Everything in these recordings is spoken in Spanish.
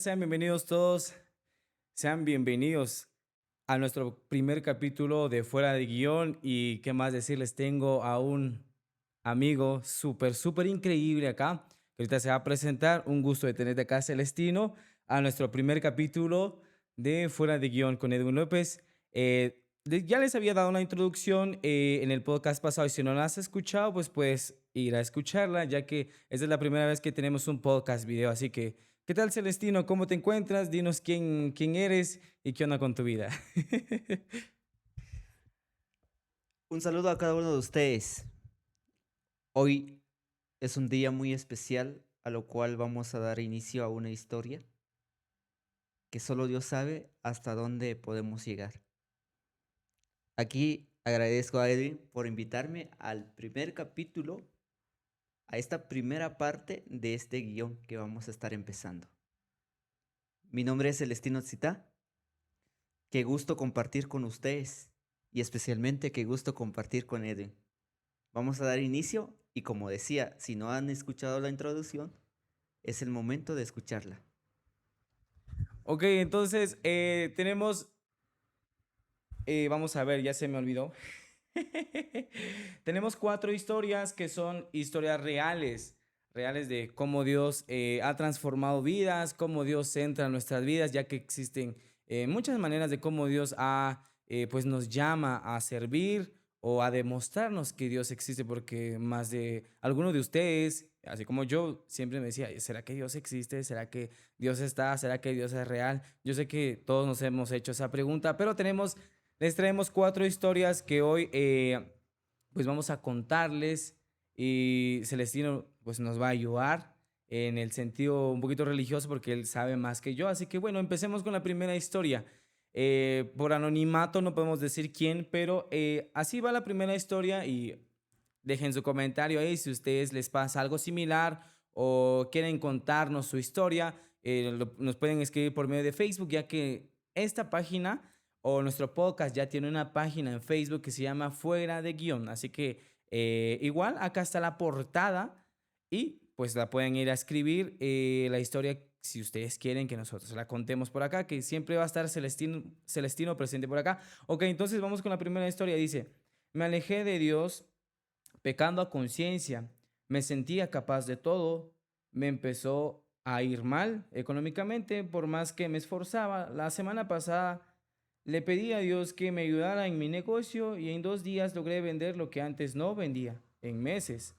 Sean bienvenidos todos, sean bienvenidos a nuestro primer capítulo de Fuera de Guión. Y qué más decirles, tengo a un amigo súper increíble acá, que ahorita se va a presentar. Un gusto de tenerte acá, Celestino, a nuestro primer capítulo de Fuera de Guión con Edwin López. Ya les había dado una introducción en el podcast pasado, y si no la has escuchado, pues puedes ir a escucharla, ya que esta es la primera vez que tenemos un podcast video. Así que, ¿qué tal, Celestino? ¿Cómo te encuentras? Dinos quién eres y qué onda con tu vida. Un saludo a cada uno de ustedes. Hoy es un día muy especial a lo cual vamos a dar inicio a una historia que solo Dios sabe hasta dónde podemos llegar. Aquí agradezco a Edwin por invitarme al primer capítulo, a esta primera parte de este guión que vamos a estar empezando. Mi nombre es Celestino Zita. Qué gusto compartir con ustedes y especialmente qué gusto compartir con Edwin. Vamos a dar inicio y como decía, si no han escuchado la introducción, es el momento de escucharla. Ok, entonces vamos a ver, ya se me olvidó. Tenemos cuatro historias que son historias reales, reales de cómo Dios ha transformado vidas, cómo Dios entra en nuestras vidas, ya que existen muchas maneras de cómo Dios pues nos llama a servir o a demostrarnos que Dios existe, porque más de algunos de ustedes, así como yo, siempre me decía, ¿será que Dios existe? ¿Será que Dios está? ¿Será que Dios es real? Yo sé que todos nos hemos hecho esa pregunta, pero les traemos cuatro historias que hoy pues vamos a contarles, y Celestino pues nos va a ayudar en el sentido un poquito religioso porque él sabe más que yo. Así que bueno, empecemos con la primera historia. Por anonimato no podemos decir quién, pero así va la primera historia, y dejen su comentario ahí si a ustedes les pasa algo similar o quieren contarnos su historia. Nos pueden escribir por medio de Facebook, ya que esta página o nuestro podcast ya tiene una página en Facebook que se llama Fuera de Guión. Así que igual acá está la portada, y pues la pueden ir a escribir la historia si ustedes quieren que nosotros la contemos por acá, que siempre va a estar Celestino presente por acá. Ok, entonces vamos con la primera historia. Dice: me alejé de Dios pecando a conciencia, me sentía capaz de todo, me empezó a ir mal económicamente por más que me esforzaba. La semana pasada le pedí a Dios que me ayudara en mi negocio, y en 2 días logré vender lo que antes no vendía en meses.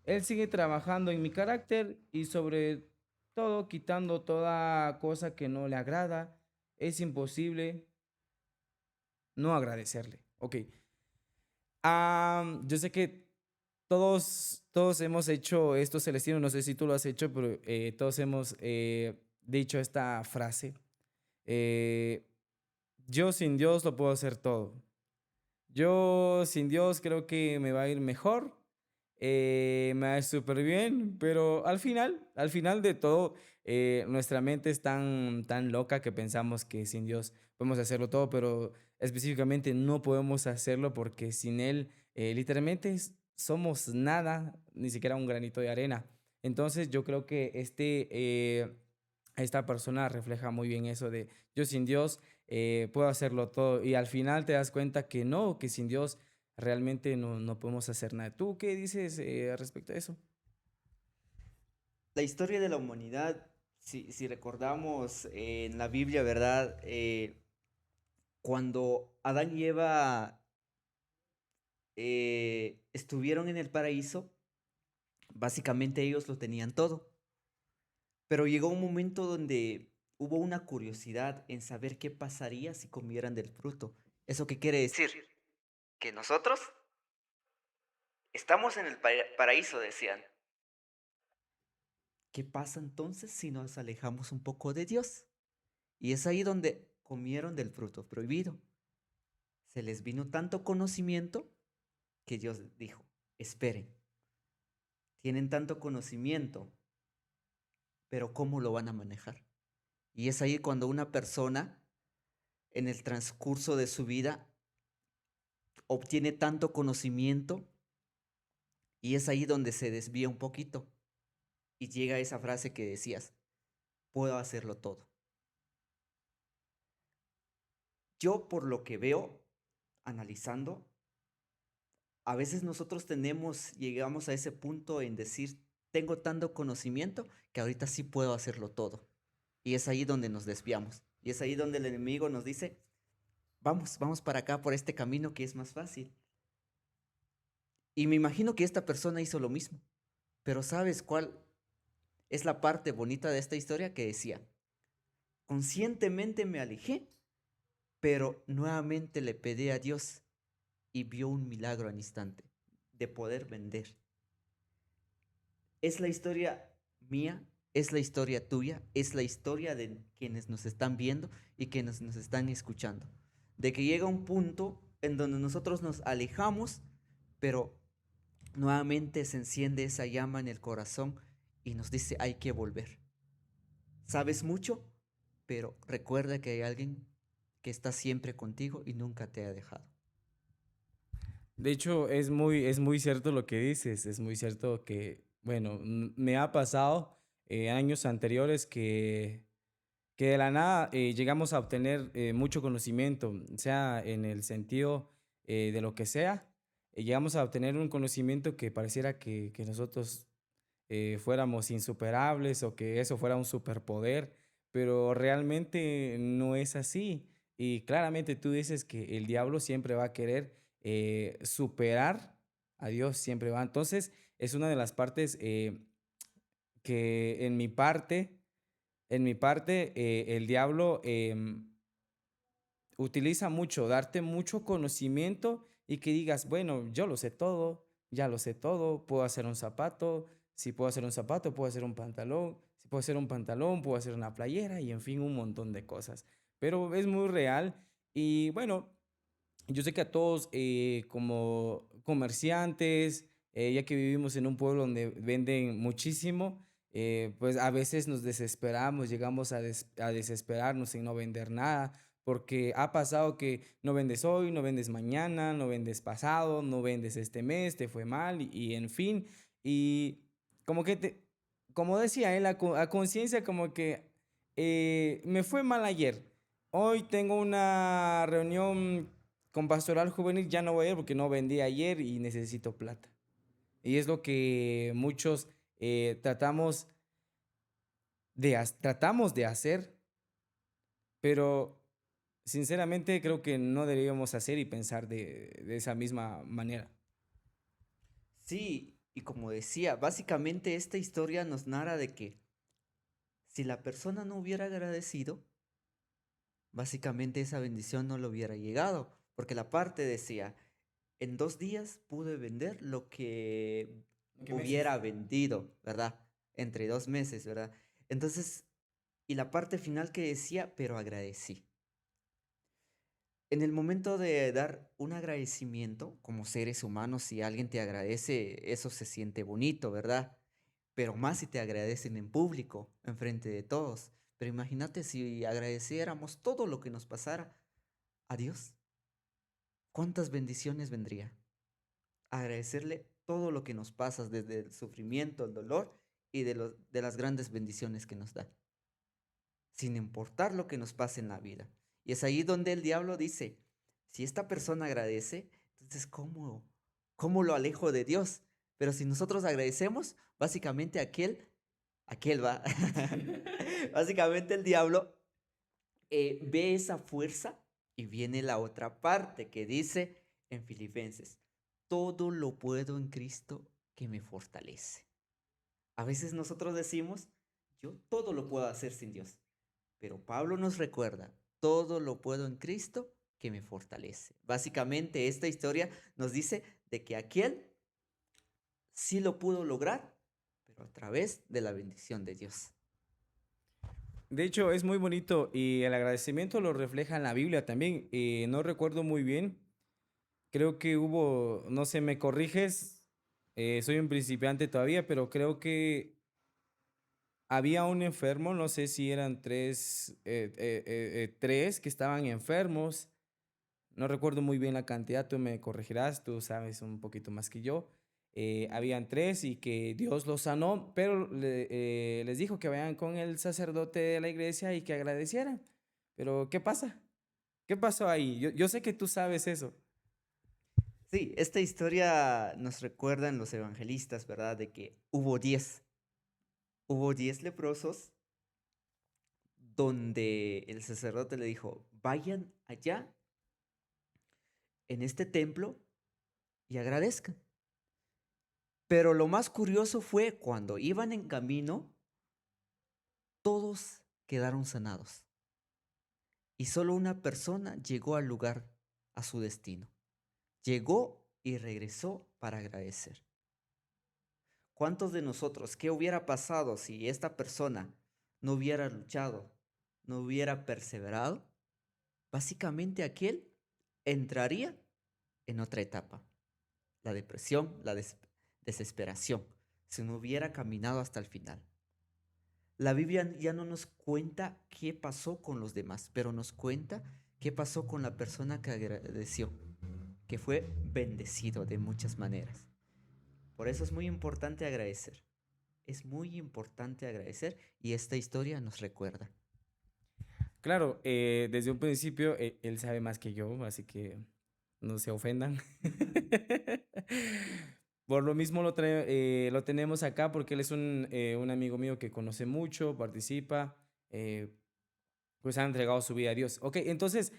Él sigue trabajando en mi carácter y sobre todo quitando toda cosa que no le agrada. Es imposible no agradecerle. Ok. Yo sé que todos hemos hecho esto, Celestino, no sé si tú lo has hecho, pero todos hemos dicho esta frase. eh, yo sin Dios lo puedo hacer todo. Yo sin Dios creo que me va a ir mejor, me va a ir súper bien, pero al final de todo, nuestra mente es tan loca que pensamos que sin Dios podemos hacerlo todo, pero específicamente no podemos hacerlo porque sin Él literalmente somos nada, ni siquiera un granito de arena. Entonces yo creo que esta persona refleja muy bien eso de yo sin Dios puedo hacerlo todo, y al final te das cuenta que no, que sin Dios realmente no podemos hacer nada. ¿Tú qué dices respecto a eso? La historia de la humanidad, si recordamos en la Biblia, ¿verdad? Cuando Adán y Eva estuvieron en el paraíso, básicamente ellos lo tenían todo. Pero llegó un momento donde hubo una curiosidad en saber qué pasaría si comieran del fruto. ¿Eso qué quiere decir? Que nosotros estamos en el paraíso, decían. ¿Qué pasa entonces si nos alejamos un poco de Dios? Y es ahí donde comieron del fruto prohibido. Se les vino tanto conocimiento que Dios dijo, esperen, tienen tanto conocimiento, pero ¿cómo lo van a manejar? Y es ahí cuando una persona en el transcurso de su vida obtiene tanto conocimiento y es ahí donde se desvía un poquito y llega esa frase que decías, puedo hacerlo todo. Yo por lo que veo, analizando, a veces nosotros llegamos a ese punto en decir, tengo tanto conocimiento que ahorita sí puedo hacerlo todo. Y es ahí donde nos desviamos. Y es ahí donde el enemigo nos dice, vamos para acá, por este camino que es más fácil. Y me imagino que esta persona hizo lo mismo. Pero ¿sabes cuál es la parte bonita de esta historia? Que decía, conscientemente me alejé, pero nuevamente le pedí a Dios y vio un milagro al instante de poder vender. Es la historia mía, es la historia tuya, es la historia de quienes nos están viendo y quienes nos están escuchando. De que llega un punto en donde nosotros nos alejamos, pero nuevamente se enciende esa llama en el corazón y nos dice, hay que volver. Sabes mucho, pero recuerda que hay alguien que está siempre contigo y nunca te ha dejado. De hecho, es muy cierto lo que dices, es muy cierto que, bueno, me ha pasado años anteriores que de la nada llegamos a obtener mucho conocimiento, sea en el sentido de lo que sea, llegamos a obtener un conocimiento que pareciera que nosotros fuéramos insuperables o que eso fuera un superpoder, pero realmente no es así. Y claramente tú dices que el diablo siempre va a querer superar a Dios, siempre va. Entonces, es una de las partes que en mi parte, el diablo utiliza mucho, darte mucho conocimiento y que digas, bueno, yo lo sé todo, ya lo sé todo, puedo hacer un zapato, si puedo hacer un zapato, puedo hacer un pantalón, si puedo hacer un pantalón, puedo hacer una playera y en fin, un montón de cosas. Pero es muy real y bueno, yo sé que a todos como comerciantes, ya que vivimos en un pueblo donde venden muchísimo, pues a veces nos desesperamos, llegamos a desesperarnos en no vender nada, porque ha pasado que no vendes hoy, no vendes mañana, no vendes pasado, no vendes este mes, te fue mal y en fin, y como que como decía él, a conciencia como que me fue mal ayer. Hoy tengo una reunión con Pastoral Juvenil, ya no voy a ir porque no vendí ayer y necesito plata. Y es lo que muchos tratamos de hacer, pero sinceramente creo que no deberíamos hacer y pensar de esa misma manera. Sí, y como decía, básicamente esta historia nos narra de que si la persona no hubiera agradecido, básicamente esa bendición no le hubiera llegado, porque la parte decía, en 2 días pude vender lo que ¿Qué meses? hubiera vendido, ¿verdad? Entre 2 meses, ¿verdad? Entonces, y la parte final que decía, pero agradecí. En el momento de dar un agradecimiento, como seres humanos, si alguien te agradece, eso se siente bonito, ¿verdad? Pero más si te agradecen en público, enfrente de todos. Pero imagínate si agradeciéramos todo lo que nos pasara a Dios, ¿cuántas bendiciones vendría? Agradecerle todo lo que nos pasa, desde el sufrimiento, el dolor y de las grandes bendiciones que nos da, sin importar lo que nos pase en la vida. Y es ahí donde el diablo dice, si esta persona agradece, entonces ¿cómo lo alejo de Dios? Pero si nosotros agradecemos, básicamente aquel va, básicamente el diablo ve esa fuerza y viene la otra parte que dice en Filipenses, todo lo puedo en Cristo que me fortalece. A veces nosotros decimos, yo todo lo puedo hacer sin Dios. Pero Pablo nos recuerda, todo lo puedo en Cristo que me fortalece. Básicamente esta historia nos dice de que aquel sí lo pudo lograr, pero a través de la bendición de Dios. De hecho, es muy bonito y el agradecimiento lo refleja en la Biblia también. No recuerdo muy bien, creo que hubo, no sé, me corriges, soy un principiante todavía, pero creo que había un enfermo, no sé si eran tres que estaban enfermos, no recuerdo muy bien la cantidad, tú me corregirás, tú sabes un poquito más que yo. habían tres y que Dios los sanó, pero les dijo que vayan con el sacerdote de la iglesia y que agradecieran. Pero, ¿qué pasa? ¿Qué pasó ahí? Yo sé que tú sabes eso. Sí, esta historia nos recuerda en los evangelistas, ¿verdad? De que hubo 10 leprosos donde el sacerdote le dijo, vayan allá en este templo y agradezcan. Pero lo más curioso fue cuando iban en camino, todos quedaron sanados y solo una persona llegó al lugar, a su destino. Llegó y regresó para agradecer. ¿Cuántos de nosotros, qué hubiera pasado si esta persona no hubiera luchado, no hubiera perseverado? Básicamente aquel entraría en otra etapa, la depresión, la desesperación, si no hubiera caminado hasta el final. La Biblia ya no nos cuenta qué pasó con los demás, pero nos cuenta qué pasó con la persona que agradeció, que fue bendecido de muchas maneras. Por eso es muy importante agradecer. Es muy importante agradecer y esta historia nos recuerda. Claro, desde un principio él sabe más que yo, así que no se ofendan. Por lo mismo lo tenemos acá porque él es un amigo mío que conoce mucho, participa, eh, pues ha entregado su vida a Dios. Ok, entonces,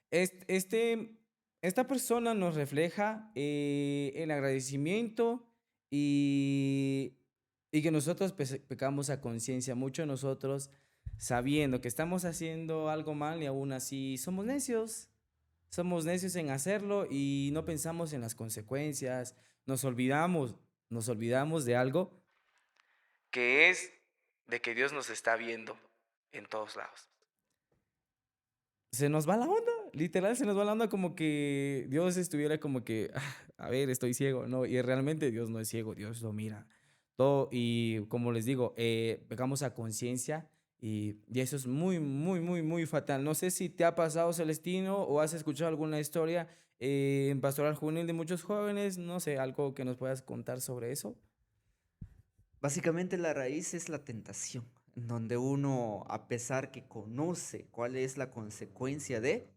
esta persona nos refleja el agradecimiento y, y que nosotros pecamos a conciencia, mucho de nosotros sabiendo que estamos haciendo algo mal y aún así somos necios. Somos necios en hacerlo y no pensamos en las consecuencias. Nos olvidamos, nos olvidamos de algo que es de que Dios nos está viendo en todos lados. Se nos va la onda, literal, se nos va la onda como que Dios estuviera como que, a ver, estoy ciego, no, y realmente Dios no es ciego, Dios lo mira todo, y como les digo, pegamos a conciencia y eso es muy, muy, muy, muy fatal. No sé si te ha pasado, Celestino, o has escuchado alguna historia en Pastoral Juvenil de muchos jóvenes, no sé, algo que nos puedas contar sobre eso. Básicamente la raíz es la tentación, en donde uno, a pesar que conoce cuál es la consecuencia de,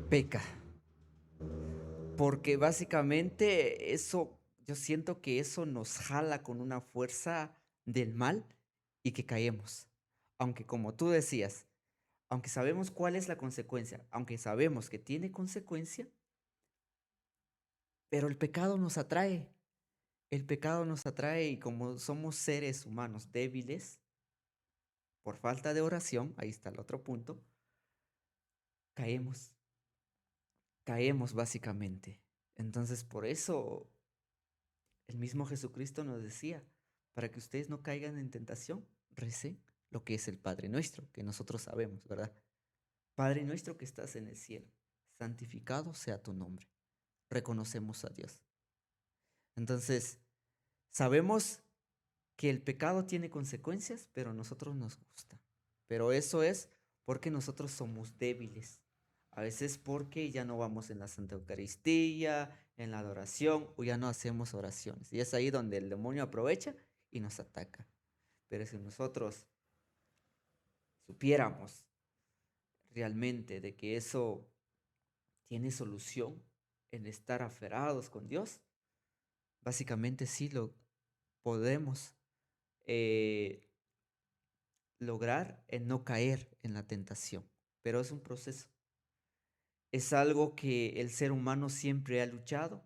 peca. Porque básicamente eso, yo siento que eso nos jala con una fuerza del mal y que caemos. Aunque como tú decías, aunque sabemos cuál es la consecuencia, aunque sabemos que tiene consecuencia, pero el pecado nos atrae. El pecado nos atrae y como somos seres humanos débiles, por falta de oración, ahí está el otro punto, caemos, caemos básicamente. Entonces por eso el mismo Jesucristo nos decía, para que ustedes no caigan en tentación, recen lo que es el Padre Nuestro, que nosotros sabemos, ¿verdad? Padre nuestro que estás en el cielo, santificado sea tu nombre. Reconocemos a Dios. Entonces, sabemos que el pecado tiene consecuencias, pero a nosotros nos gusta. Pero eso es porque nosotros somos débiles. A veces porque ya no vamos en la Santa Eucaristía, en la adoración, o ya no hacemos oraciones. Y es ahí donde el demonio aprovecha y nos ataca. Pero si nosotros supiéramos realmente de que eso tiene solución en estar aferrados con Dios, básicamente sí lo podemos eh, lograr en no caer en la tentación, pero es un proceso. Es algo que el ser humano siempre ha luchado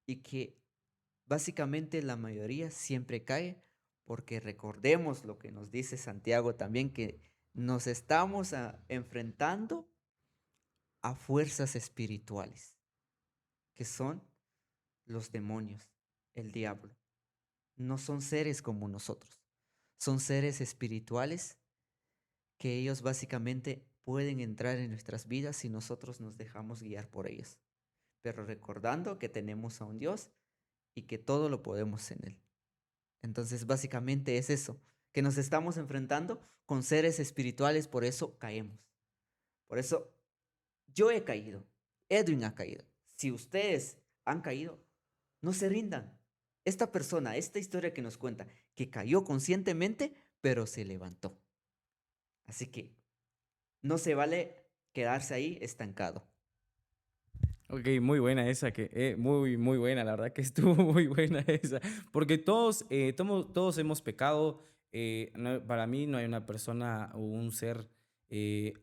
y que básicamente la mayoría siempre cae porque recordemos lo que nos dice Santiago también, que nos estamos enfrentando a fuerzas espirituales, que son los demonios, el diablo. No son seres como nosotros, son seres espirituales que ellos básicamente pueden entrar en nuestras vidas si nosotros nos dejamos guiar por ellos, pero recordando que tenemos a un Dios y que todo lo podemos en Él. Entonces básicamente es eso, que nos estamos enfrentando con seres espirituales, por eso caemos. Por eso yo he caído, Edwin ha caído. Si ustedes han caído, No se rindan. Esta persona, esta historia que nos cuenta, que cayó conscientemente, pero se levantó. Así que no se vale quedarse ahí estancado. Ok, muy buena esa, muy, muy buena, la verdad que estuvo muy buena esa, porque todos hemos pecado, para mí no hay una persona o un ser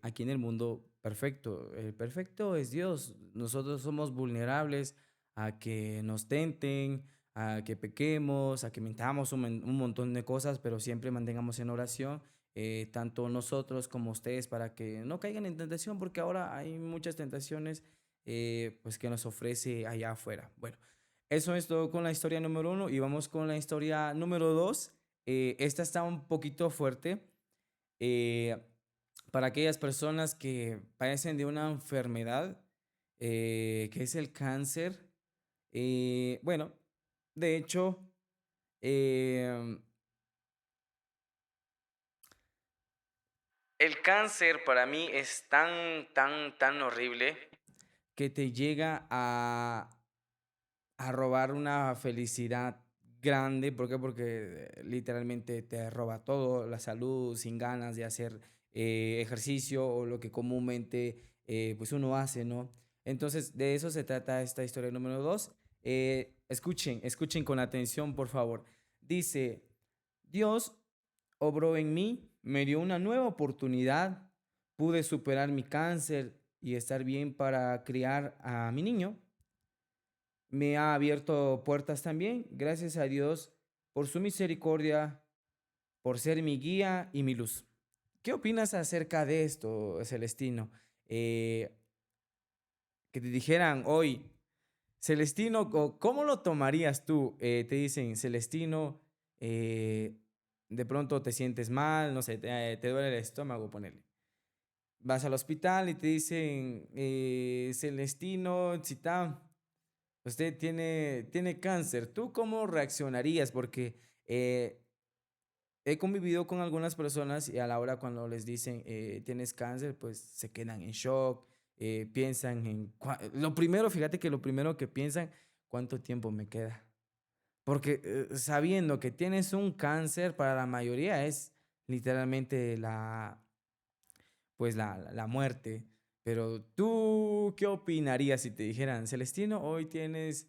aquí en el mundo perfecto, el perfecto es Dios, nosotros somos vulnerables a que nos tenten, a que pequemos, a que mintamos un montón de cosas, pero siempre mantengamos en oración, tanto nosotros como ustedes, para que no caigan en tentación, porque ahora hay muchas tentaciones pues que nos ofrece allá afuera. Bueno, eso es todo con la historia número uno y vamos con la historia número dos. Esta está un poquito fuerte eh, para aquellas personas que padecen de una enfermedad que es el cáncer. Bueno, de hecho, eh, el cáncer para mí es tan horrible que te llega a robar una felicidad grande. ¿Por qué? Porque literalmente te roba todo, la salud, sin ganas de hacer ejercicio o lo que comúnmente pues uno hace, ¿no? Entonces, de eso se trata esta historia número dos. Escuchen con atención, por favor. Dice, Dios obró en mí, me dio una nueva oportunidad, pude superar mi cáncer y estar bien para criar a mi niño. Me ha abierto puertas también, gracias a Dios por su misericordia, por ser mi guía y mi luz. ¿Qué opinas acerca de esto, Celestino? Eh, que te dijeran hoy, Celestino, ¿cómo lo tomarías tú? Te dicen, Celestino, eh, de pronto te sientes mal, no sé, te duele el estómago, ponele. Vas al hospital y te dicen, Celestino, Chita, usted tiene cáncer. ¿Tú cómo reaccionarías? Porque he convivido con algunas personas y a la hora cuando les dicen tienes cáncer, pues se quedan en shock, piensan en... Lo primero, fíjate que lo primero que piensan, ¿cuánto tiempo me queda? Porque sabiendo que tienes un cáncer, para la mayoría es literalmente la muerte. Pero tú, ¿qué opinarías si te dijeran, Celestino, hoy tienes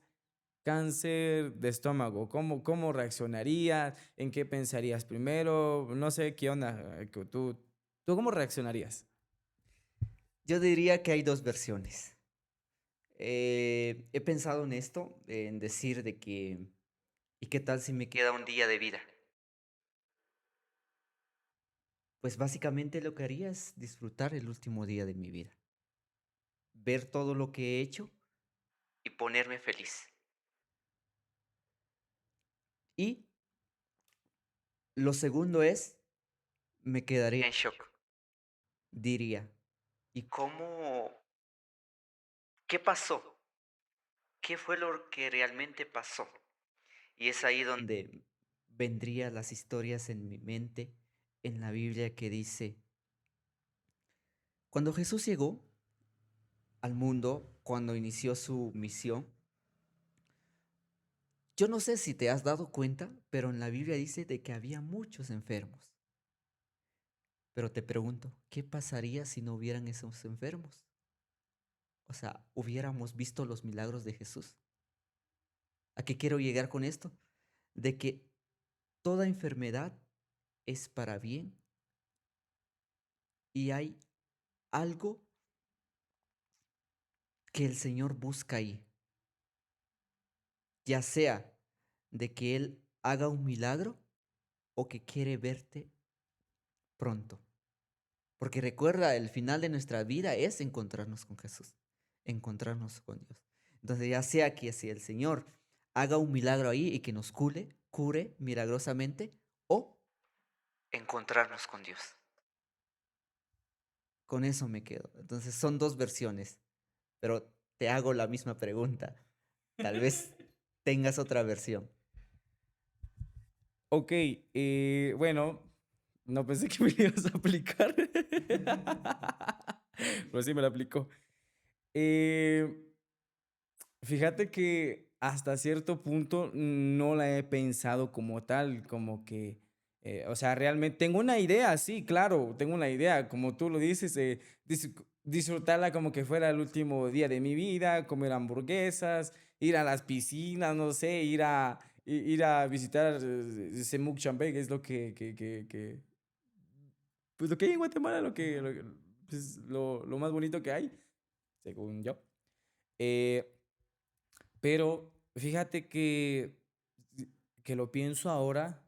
cáncer de estómago? ¿Cómo reaccionarías? ¿En qué pensarías primero? No sé qué onda. ¿Tú cómo reaccionarías? Yo diría que hay dos versiones. He pensado en esto, en decir de que, ¿y qué tal si me queda un día de vida? Pues básicamente lo que haría es disfrutar el último día de mi vida, ver todo lo que he hecho y ponerme feliz. Y lo segundo es, me quedaría en shock. Diría, ¿y cómo? ¿Qué pasó? ¿Qué fue lo que realmente pasó? Y es ahí donde vendrían las historias en mi mente, en la Biblia que dice, cuando Jesús llegó al mundo, cuando inició su misión, yo no sé si te has dado cuenta, pero en la Biblia dice de que había muchos enfermos. Pero te pregunto, ¿qué pasaría si no hubieran esos enfermos? O sea, hubiéramos visto los milagros de Jesús. ¿A qué quiero llegar con esto? De que toda enfermedad es para bien y hay algo que el Señor busca ahí, ya sea de que Él haga un milagro o que quiere verte pronto. Porque recuerda, el final de nuestra vida es encontrarnos con Jesús, encontrarnos con Dios. Entonces, ya sea que si el Señor haga un milagro ahí y que nos cure milagrosamente, o encontrarnos con Dios. Con eso me quedo. Entonces, son dos versiones, pero te hago la misma pregunta. Tal vez tengas otra versión. Ok, bueno, no pensé que me lo ibas a aplicar. Pero sí me lo aplicó. Eh, Fíjate que hasta cierto punto no la he pensado como tal, como que, o sea, realmente tengo una idea, sí, claro, tengo una idea, como tú lo dices, disfrutarla como que fuera el último día de mi vida, comer hamburguesas, ir a las piscinas, no sé, ir a visitar Semuc Champey, que es lo pues lo que hay en Guatemala, pues, lo más bonito que hay, según yo. Eh, pero fíjate que lo pienso ahora,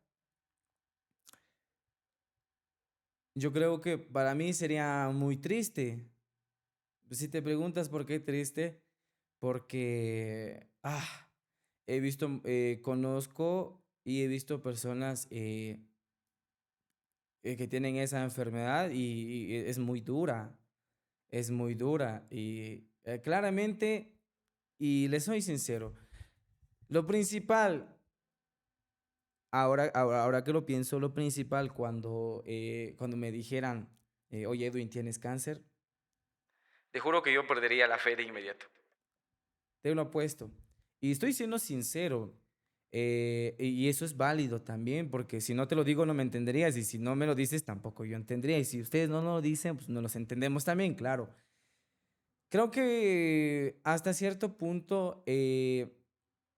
yo creo que para mí sería muy triste. Si te preguntas por qué triste, porque conozco y he visto personas que tienen esa enfermedad y es muy dura, es muy dura. Y claramente, y les soy sincero, lo principal, ahora que lo pienso, lo principal cuando me dijeran, oye Edwin, ¿tienes cáncer? Te juro que yo perdería la fe de inmediato. Te lo apuesto. Y estoy siendo sincero. Y eso es válido también, porque si no te lo digo no me entenderías y si no me lo dices tampoco yo entendería. Y si ustedes no lo dicen, pues no los entendemos también, claro. Creo que hasta cierto punto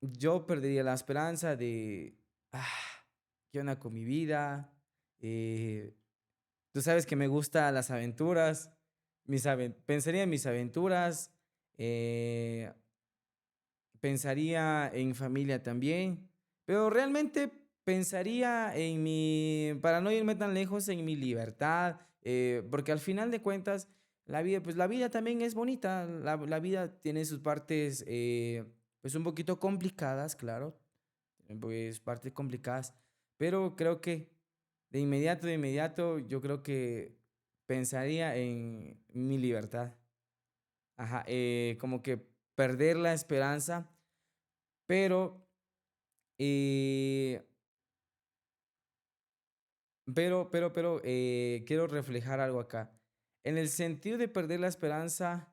yo perdería la esperanza de, ah, ¿qué onda con mi vida? Eh, Tú sabes que me gustan las aventuras, pensaría en mis aventuras, eh, pensaría en familia también, pero realmente pensaría para no irme tan lejos, en mi libertad, porque al final de cuentas, pues la vida también es bonita, la vida tiene sus partes, pues un poquito complicadas, claro, pues partes complicadas, pero creo que de inmediato, yo creo que pensaría en mi libertad. Ajá, como que perder la esperanza, pero, eh, quiero reflejar algo acá. En el sentido de perder la esperanza,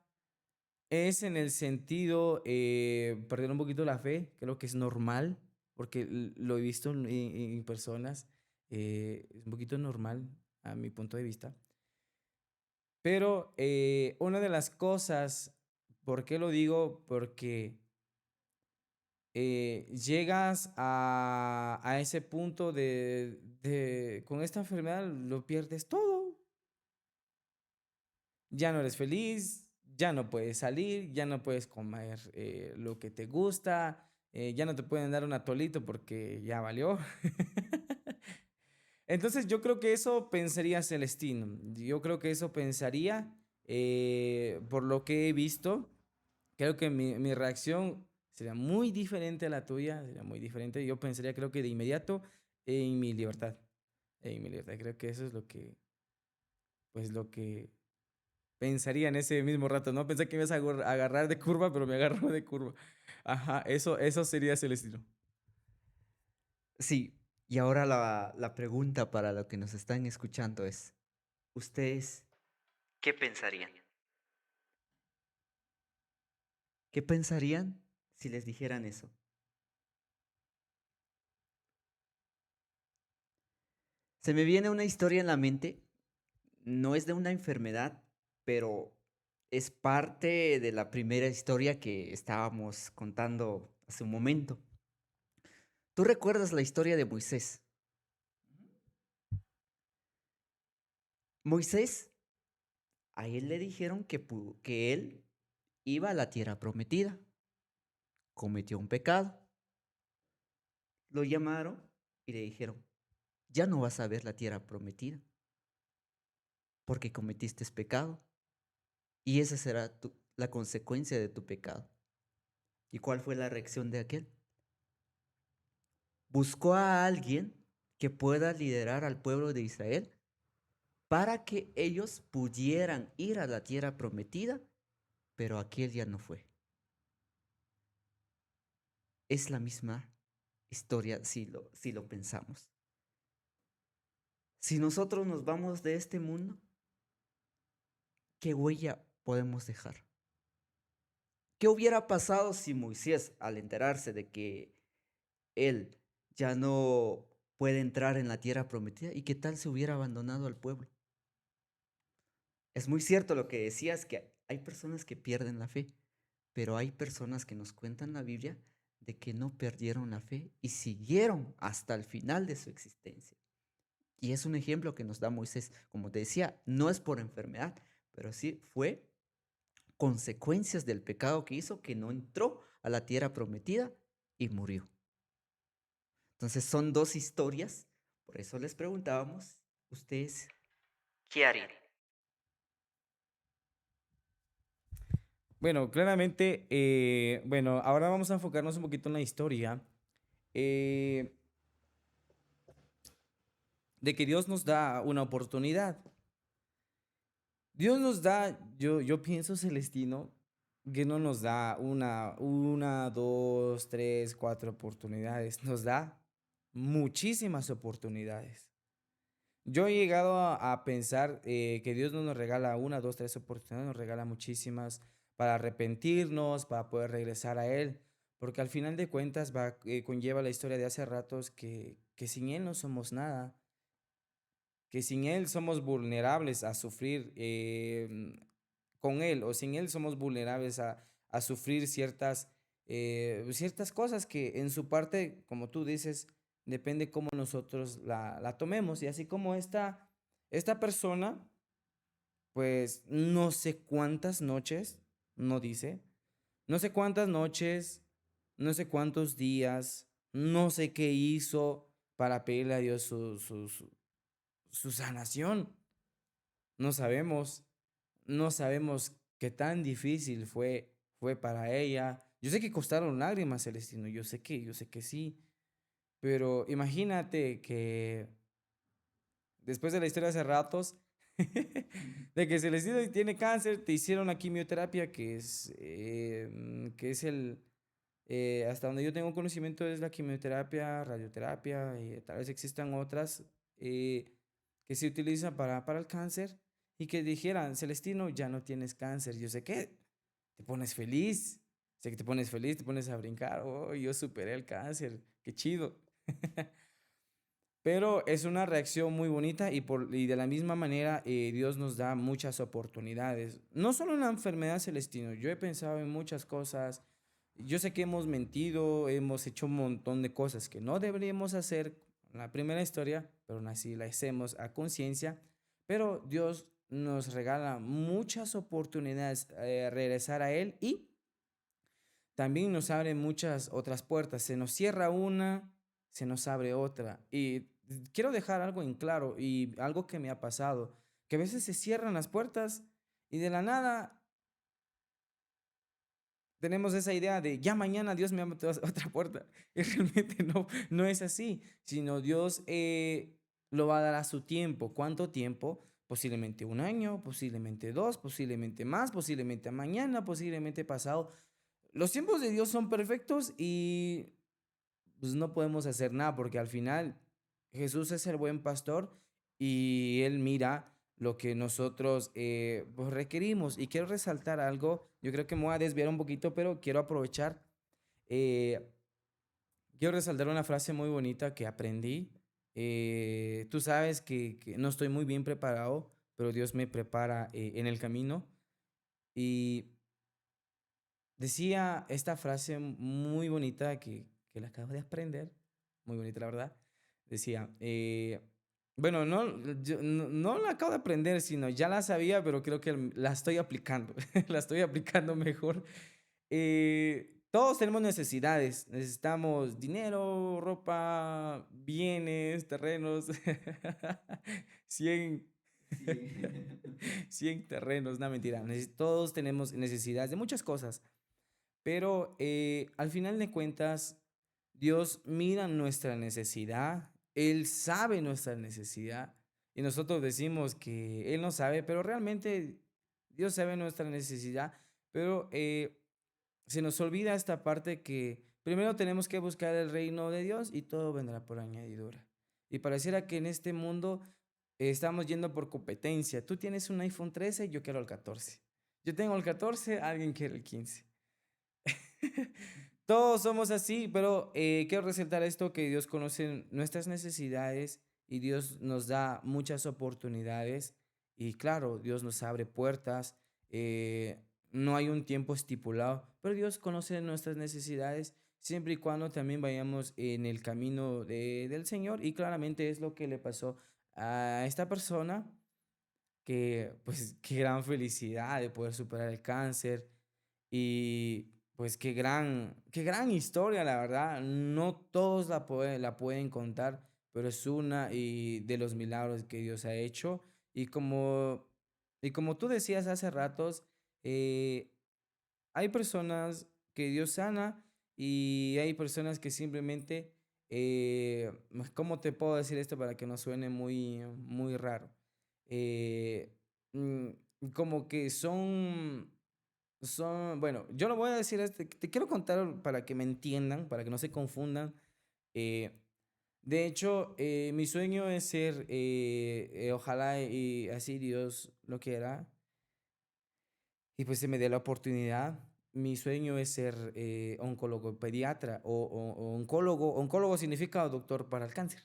es en el sentido, perder un poquito la fe, creo que es normal, porque lo he visto en personas, es un poquito normal a mi punto de vista. Pero una de las cosas, ¿por qué lo digo? Porque llegas a ese punto con esta enfermedad lo pierdes todo. Ya no eres feliz, ya no puedes salir, ya no puedes comer lo que te gusta, ya no te pueden dar un atolito porque ya valió. Entonces yo creo que eso pensaría Celestino. Yo creo que eso pensaría por lo que he visto. Creo que mi reacción sería muy diferente a la tuya, sería muy diferente. Yo pensaría, creo que de inmediato, en mi libertad. En mi libertad. Creo que eso es pues lo que pensaría en ese mismo rato. No pensé que me ibas a agarrar de curva, pero me agarró de curva. Ajá, eso sería Celestino. Sí, y ahora la pregunta para lo que nos están escuchando es, ¿ustedes qué pensarían? ¿Qué pensarían si les dijeran eso? Se me viene una historia en la mente, no es de una enfermedad, pero es parte de la primera historia que estábamos contando hace un momento. ¿Tú recuerdas la historia de Moisés? Moisés, a él le dijeron que él iba a la tierra prometida, cometió un pecado, lo llamaron y le dijeron, ya no vas a ver la tierra prometida porque cometiste pecado y esa será la consecuencia de tu pecado. ¿Y cuál fue la reacción de aquel? Buscó a alguien que pueda liderar al pueblo de Israel para que ellos pudieran ir a la tierra prometida, pero aquel ya no fue. Es la misma historia si lo pensamos. Si nosotros nos vamos de este mundo, ¿qué huella podemos dejar? ¿Qué hubiera pasado si Moisés, al enterarse de que él ya no puede entrar en la tierra prometida, y qué tal se hubiera abandonado al pueblo? Es muy cierto lo que decías, que hay personas que pierden la fe, pero hay personas que nos cuentan la Biblia de que no perdieron la fe y siguieron hasta el final de su existencia. Y es un ejemplo que nos da Moisés. Como te decía, no es por enfermedad, pero sí fue consecuencias del pecado que hizo, que no entró a la tierra prometida y murió. Entonces son dos historias, por eso les preguntábamos, ¿ustedes qué harían? Bueno, claramente, bueno, ahora vamos a enfocarnos un poquito en la historia eh, de que Dios nos da una oportunidad. Dios nos da, yo pienso, Celestino, que no nos da una, dos, tres, cuatro oportunidades, nos da muchísimas oportunidades. Yo he llegado a pensar que Dios no nos regala una, dos, tres oportunidades, nos regala muchísimas para arrepentirnos, para poder regresar a Él, porque al final de cuentas conlleva la historia de hace ratos que sin Él no somos nada, que sin Él somos vulnerables a sufrir con Él, o sin Él somos vulnerables a sufrir ciertas cosas que en su parte, como tú dices, depende cómo nosotros la tomemos. Y así como esta persona, pues no sé cuántas noches, no dice, no sé cuántas noches, no sé cuántos días, no sé qué hizo para pedirle a Dios su sanación. No sabemos, no sabemos qué tan difícil fue para ella. Yo sé que costaron lágrimas, Celestino, yo sé que sí, pero imagínate que después de la historia hace ratos, de que Celestino tiene cáncer, te hicieron la quimioterapia, que es hasta donde yo tengo conocimiento, es la quimioterapia, radioterapia, y tal vez existan otras eh, que se utilizan para el cáncer, y que dijeran, Celestino, ya no tienes cáncer. Yo sé que te pones feliz, sé que te pones feliz, te pones a brincar, oh, yo superé el cáncer, qué chido. Pero es una reacción muy bonita y de la misma manera Dios nos da muchas oportunidades. No solo en la enfermedad, Celestino, yo he pensado en muchas cosas. Yo sé que hemos mentido, hemos hecho un montón de cosas que no deberíamos hacer en la primera historia, pero aún así la hacemos a conciencia. Pero Dios nos regala muchas oportunidades de regresar a Él, y también nos abre muchas otras puertas. Se nos cierra una, se nos abre otra. Y quiero dejar algo en claro y algo que me ha pasado, que a veces se cierran las puertas y de la nada tenemos esa idea de ya mañana Dios me abre otra puerta. Y realmente no es así, sino Dios lo va a dar a su tiempo. ¿Cuánto tiempo? Posiblemente un año, posiblemente dos, posiblemente más, posiblemente mañana, posiblemente pasado. Los tiempos de Dios son perfectos y pues no podemos hacer nada, porque al final Jesús es el buen pastor y Él mira lo que nosotros pues requerimos. Y quiero resaltar algo, yo creo que me voy a desviar un poquito, pero quiero aprovechar. eh, Quiero resaltar una frase muy bonita que aprendí. Tú sabes que no estoy muy bien preparado, pero Dios me prepara en el camino. Y decía esta frase muy bonita que la acabo de aprender, muy bonita la verdad. Decía, bueno, no la acabo de aprender, sino ya la sabía, pero creo que la estoy aplicando, la estoy aplicando mejor. Todos tenemos necesidades, necesitamos dinero, ropa, bienes, terrenos, 100 Sí. 100 terrenos, no mentira, todos tenemos necesidades de muchas cosas. Pero al final de cuentas, Dios mira nuestra necesidad, Él sabe nuestra necesidad, y nosotros decimos que Él no sabe, pero realmente Dios sabe nuestra necesidad, pero se nos olvida esta parte que primero tenemos que buscar el reino de Dios y todo vendrá por añadidura. Y pareciera que en este mundo estamos yendo por competencia. Tú tienes un iPhone 13, yo quiero el 14. Yo tengo el 14, alguien quiere el 15. Todos somos así, pero quiero resaltar esto, que Dios conoce nuestras necesidades y Dios nos da muchas oportunidades y claro, Dios nos abre puertas, eh, no hay un tiempo estipulado, pero Dios conoce nuestras necesidades siempre y cuando también vayamos en el camino del Señor y claramente es lo que le pasó a esta persona que pues qué gran felicidad de poder superar el cáncer y pues qué gran historia, la verdad. No todos la pueden contar, pero es una y de los milagros que Dios ha hecho. Y como, y como tú decías hace ratos, eh, hay personas que Dios sana y hay personas que simplemente, ¿cómo te puedo decir esto para que no suene muy raro? Eh, mm, Como que bueno, yo lo voy a decir, te quiero contar para que me entiendan, para que no se confundan. eh, de hecho, mi sueño es ser, ojalá y así Dios lo quiera, y pues se me dé la oportunidad. Mi sueño es ser oncólogo pediatra o oncólogo. Oncólogo significa doctor para el cáncer.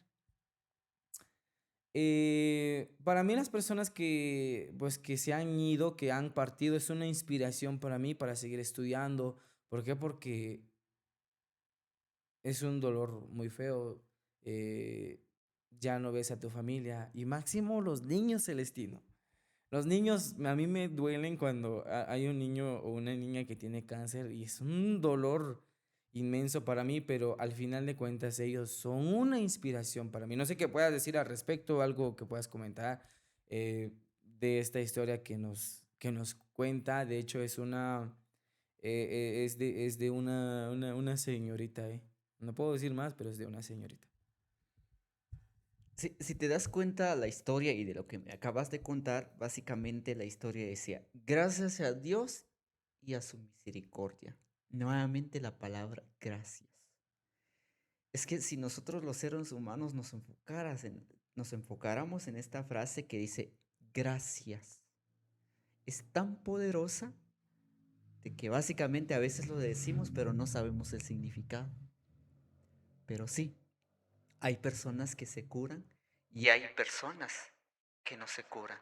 Para mí las personas que, pues, que se han ido, que han partido, es una inspiración para mí para seguir estudiando. ¿Por qué? Porque es un dolor muy feo. eh, ya no ves a tu familia y máximo los niños, Celestino. Los niños a mí me duelen cuando hay un niño o una niña que tiene cáncer y es un dolor inmenso para mí, pero al final de cuentas ellos son una inspiración para mí. No sé qué puedas decir al respecto, algo que puedas comentar de esta historia que nos cuenta. De hecho, es de una señorita, eh. No puedo decir más, pero es de una señorita. Si te das cuenta la historia y de lo que me acabas de contar, básicamente la historia decía, gracias a Dios y a su misericordia. Nuevamente la palabra gracias. Es que si nosotros los seres humanos nos enfocáramos en esta frase que dice gracias, es tan poderosa de que básicamente a veces lo decimos, pero no sabemos el significado. Pero sí, hay personas que se curan y hay personas que no se curan.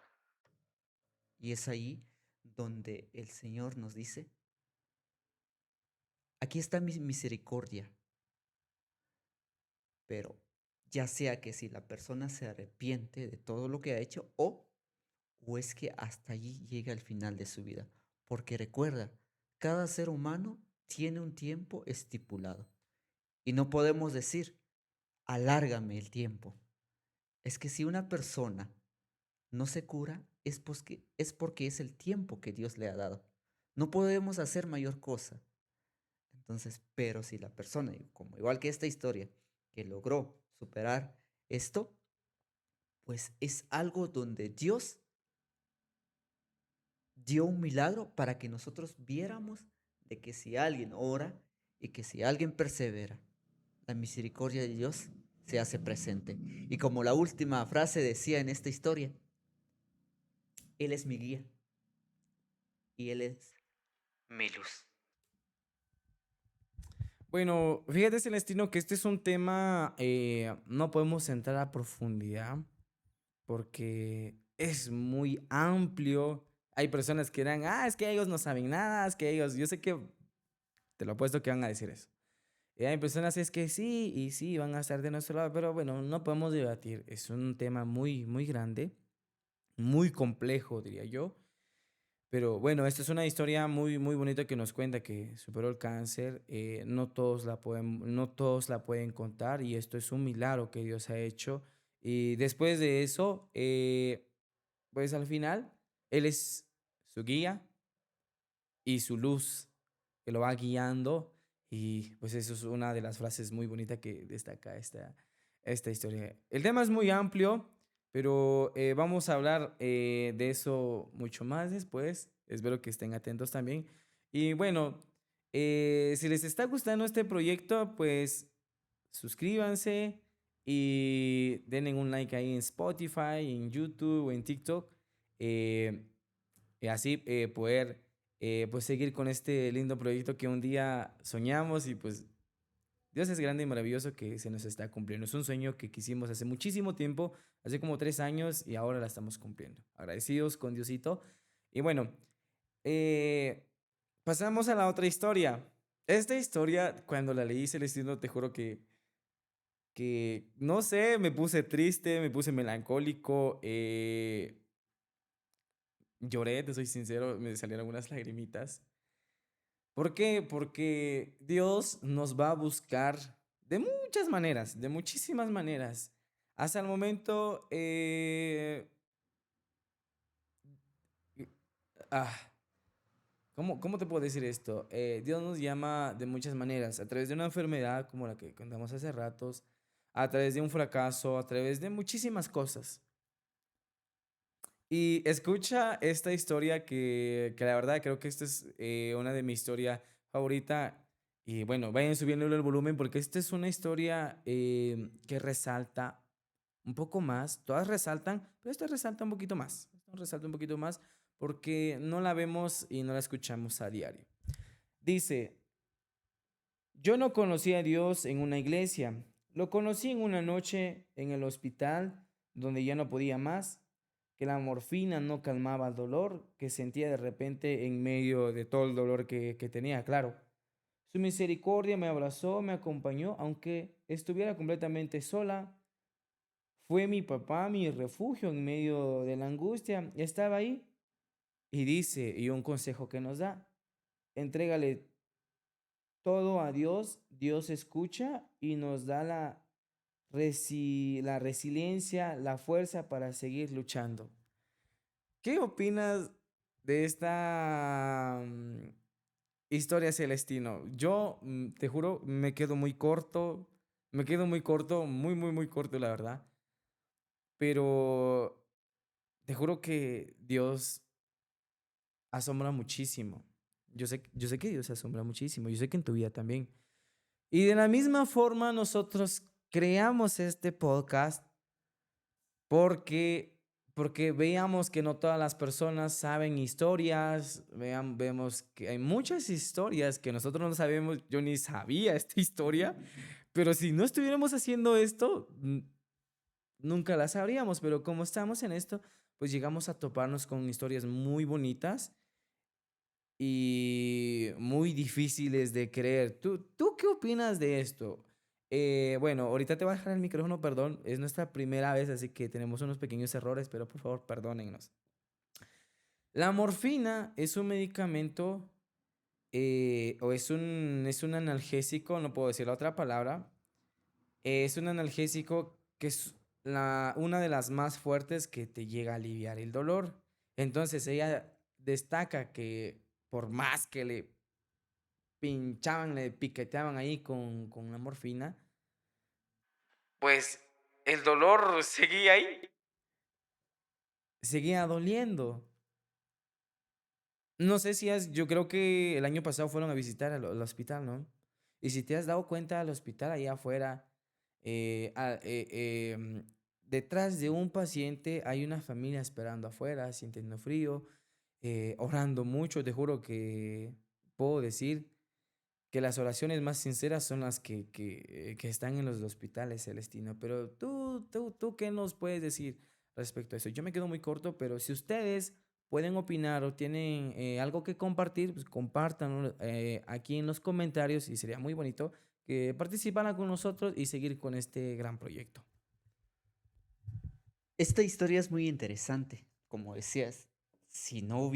Y es ahí donde el Señor nos dice, aquí está mi misericordia, pero ya sea que si la persona se arrepiente de todo lo que ha hecho o es que hasta allí llega el final de su vida. Porque recuerda, cada ser humano tiene un tiempo estipulado y no podemos decir, alárgame el tiempo. Es que si una persona no se cura, es porque es el tiempo que Dios le ha dado. No podemos hacer mayor cosa. Entonces, pero si la persona, como igual que esta historia, que logró superar esto, pues es algo donde Dios dio un milagro para que nosotros viéramos de que si alguien ora y que si alguien persevera, la misericordia de Dios se hace presente. Y como la última frase decía en esta historia, Él es mi guía y Él es mi luz. Bueno, fíjate, Celestino, que este es un tema, no podemos entrar a profundidad porque es muy amplio. Hay personas que dirán, es que ellos no saben nada, es que ellos, yo sé que te lo apuesto que van a decir eso. Y hay personas es que sí, y sí, van a estar de nuestro lado, pero bueno, no podemos debatir. Es un tema muy grande, muy complejo, diría yo. Pero bueno, esta es una historia muy bonita que nos cuenta que superó el cáncer. No todos la pueden contar y esto es un milagro que Dios ha hecho. Y después de eso, pues al final, Él es su guía y su luz que lo va guiando. Y pues eso es una de las frases muy bonitas que destaca esta historia. El tema es muy amplio, pero vamos a hablar de eso mucho más después. Espero que estén atentos también. Y bueno, si les está gustando este proyecto, pues suscríbanse y denle un like ahí en Spotify, en YouTube o en TikTok. Y así poder pues seguir con este lindo proyecto que un día soñamos y pues Dios es grande y maravilloso que se nos está cumpliendo. Es un sueño que quisimos hace muchísimo tiempo, hace como 3 años y ahora la estamos cumpliendo. Agradecidos con Diosito. Y bueno, eh, pasamos a la otra historia. Esta historia, cuando la leí, Celestino, te juro que no sé, me puse triste, me puse melancólico, lloré, te soy sincero, me salieron unas lagrimitas. ¿Por qué? Porque Dios nos va a buscar de muchas maneras, de muchísimas maneras. Hasta el momento, ah, ¿cómo te puedo decir esto? Dios nos llama de muchas maneras, a través de una enfermedad como la que contamos hace ratos, a través de un fracaso, a través de muchísimas cosas. Y escucha esta historia que la verdad creo que esta es una de mis historias favorita. Y bueno, vayan subiendo el volumen porque esta es una historia que resalta un poco más. Todas resaltan, pero esta resalta un poquito más. Esta resalta un poquito más porque no la vemos y no la escuchamos a diario. Dice, yo no conocí a Dios en una iglesia. Lo conocí en una noche en el hospital donde ya no podía más, que la morfina no calmaba el dolor que sentía de repente en medio de todo el dolor que tenía, claro. Su misericordia me abrazó, me acompañó, aunque estuviera completamente sola. Fue mi papá, mi refugio en medio de la angustia. Estaba ahí y dice, y un consejo que nos da, entrégale todo a Dios, Dios escucha y nos da la resiliencia, la fuerza para seguir luchando. ¿Qué opinas de esta historia, Celestino? Yo, te juro, me quedo muy corto, muy, muy, muy corto, la verdad. Pero te juro que Dios asombra muchísimo. Yo sé que Dios asombra muchísimo. Yo sé que en tu vida también. Y de la misma forma nosotros creamos este podcast porque, porque veamos que no todas las personas saben historias, vemos que hay muchas historias que nosotros no sabemos, yo ni sabía esta historia, pero si no estuviéramos haciendo esto, nunca la sabríamos, pero como estamos en esto, pues llegamos a toparnos con historias muy bonitas y muy difíciles de creer. ¿Tú qué opinas de esto? Bueno, ahorita te voy a dejar el micrófono, perdón, es nuestra primera vez, así que tenemos unos pequeños errores, pero por favor, perdónennos. La morfina es un medicamento o es un analgésico, no puedo decir la otra palabra, es un analgésico que es una de las más fuertes que te llega a aliviar el dolor. Entonces ella destaca que por más que le pinchaban, le piqueteaban ahí con la morfina, pues el dolor seguía ahí, seguía doliendo. No sé si has, yo creo que el año pasado fueron a visitar al hospital, ¿no? Y si te has dado cuenta, al hospital allá afuera, detrás de un paciente hay una familia esperando afuera, sintiendo frío, orando mucho. Te juro que puedo decir que las oraciones más sinceras son las que están en los hospitales, Celestino. Pero tú, ¿qué nos puedes decir respecto a eso? Yo me quedo muy corto, pero si ustedes pueden opinar o tienen algo que compartir, pues compártanlo aquí en los comentarios y sería muy bonito que participaran con nosotros y seguir con este gran proyecto. Esta historia es muy interesante, como decías. Si no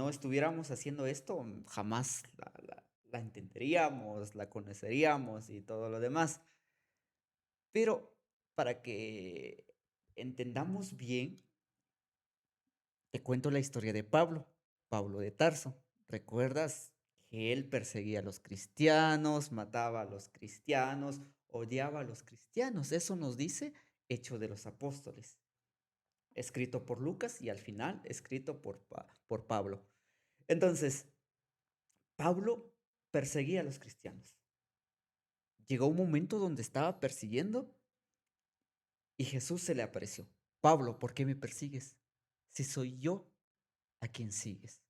estuviéramos haciendo esto, jamás la entenderíamos, la conoceríamos y todo lo demás. Pero para que entendamos bien, te cuento la historia de Pablo, Pablo de Tarso. ¿Recuerdas que él perseguía a los cristianos, mataba a los cristianos, odiaba a los cristianos? Eso nos dice Hecho de los Apóstoles, escrito por Lucas y al final escrito por Pablo. Entonces, Pablo perseguía a los cristianos. Llegó un momento donde estaba persiguiendo y Jesús se le apareció. Pablo, ¿por qué me persigues? Si soy yo a quien sigues.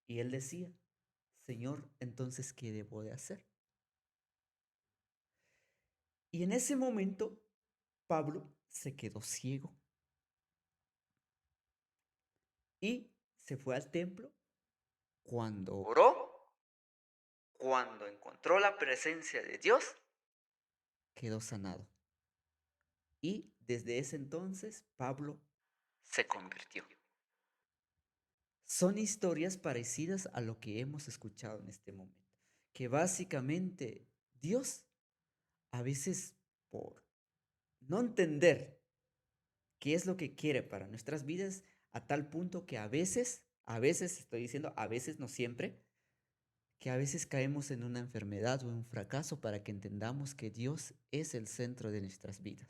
Y él decía, Señor, entonces, ¿qué debo de hacer? Y en ese momento, Pablo se quedó ciego y se fue al templo. Cuando oró, cuando encontró la presencia de Dios, quedó sanado. Y desde ese entonces, Pablo se convirtió. Son historias parecidas a lo que hemos escuchado en este momento, que básicamente Dios, a veces por no entender qué es lo que quiere para nuestras vidas, a tal punto que a veces estoy diciendo, a veces no siempre, que a veces caemos en una enfermedad o en un fracaso para que entendamos que Dios es el centro de nuestras vidas.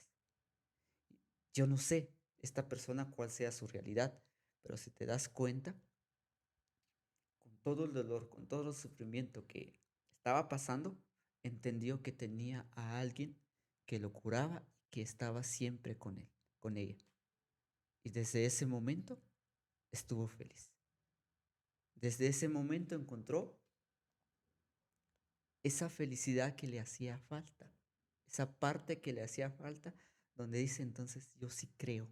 Yo no sé esta persona cuál sea su realidad, pero si te das cuenta, con todo el dolor, con todo el sufrimiento que estaba pasando, entendió que tenía a alguien que lo curaba, que estaba siempre con él, con ella. Y desde ese momento estuvo feliz. Desde ese momento encontró esa felicidad que le hacía falta, esa parte que le hacía falta, donde dice entonces yo sí creo.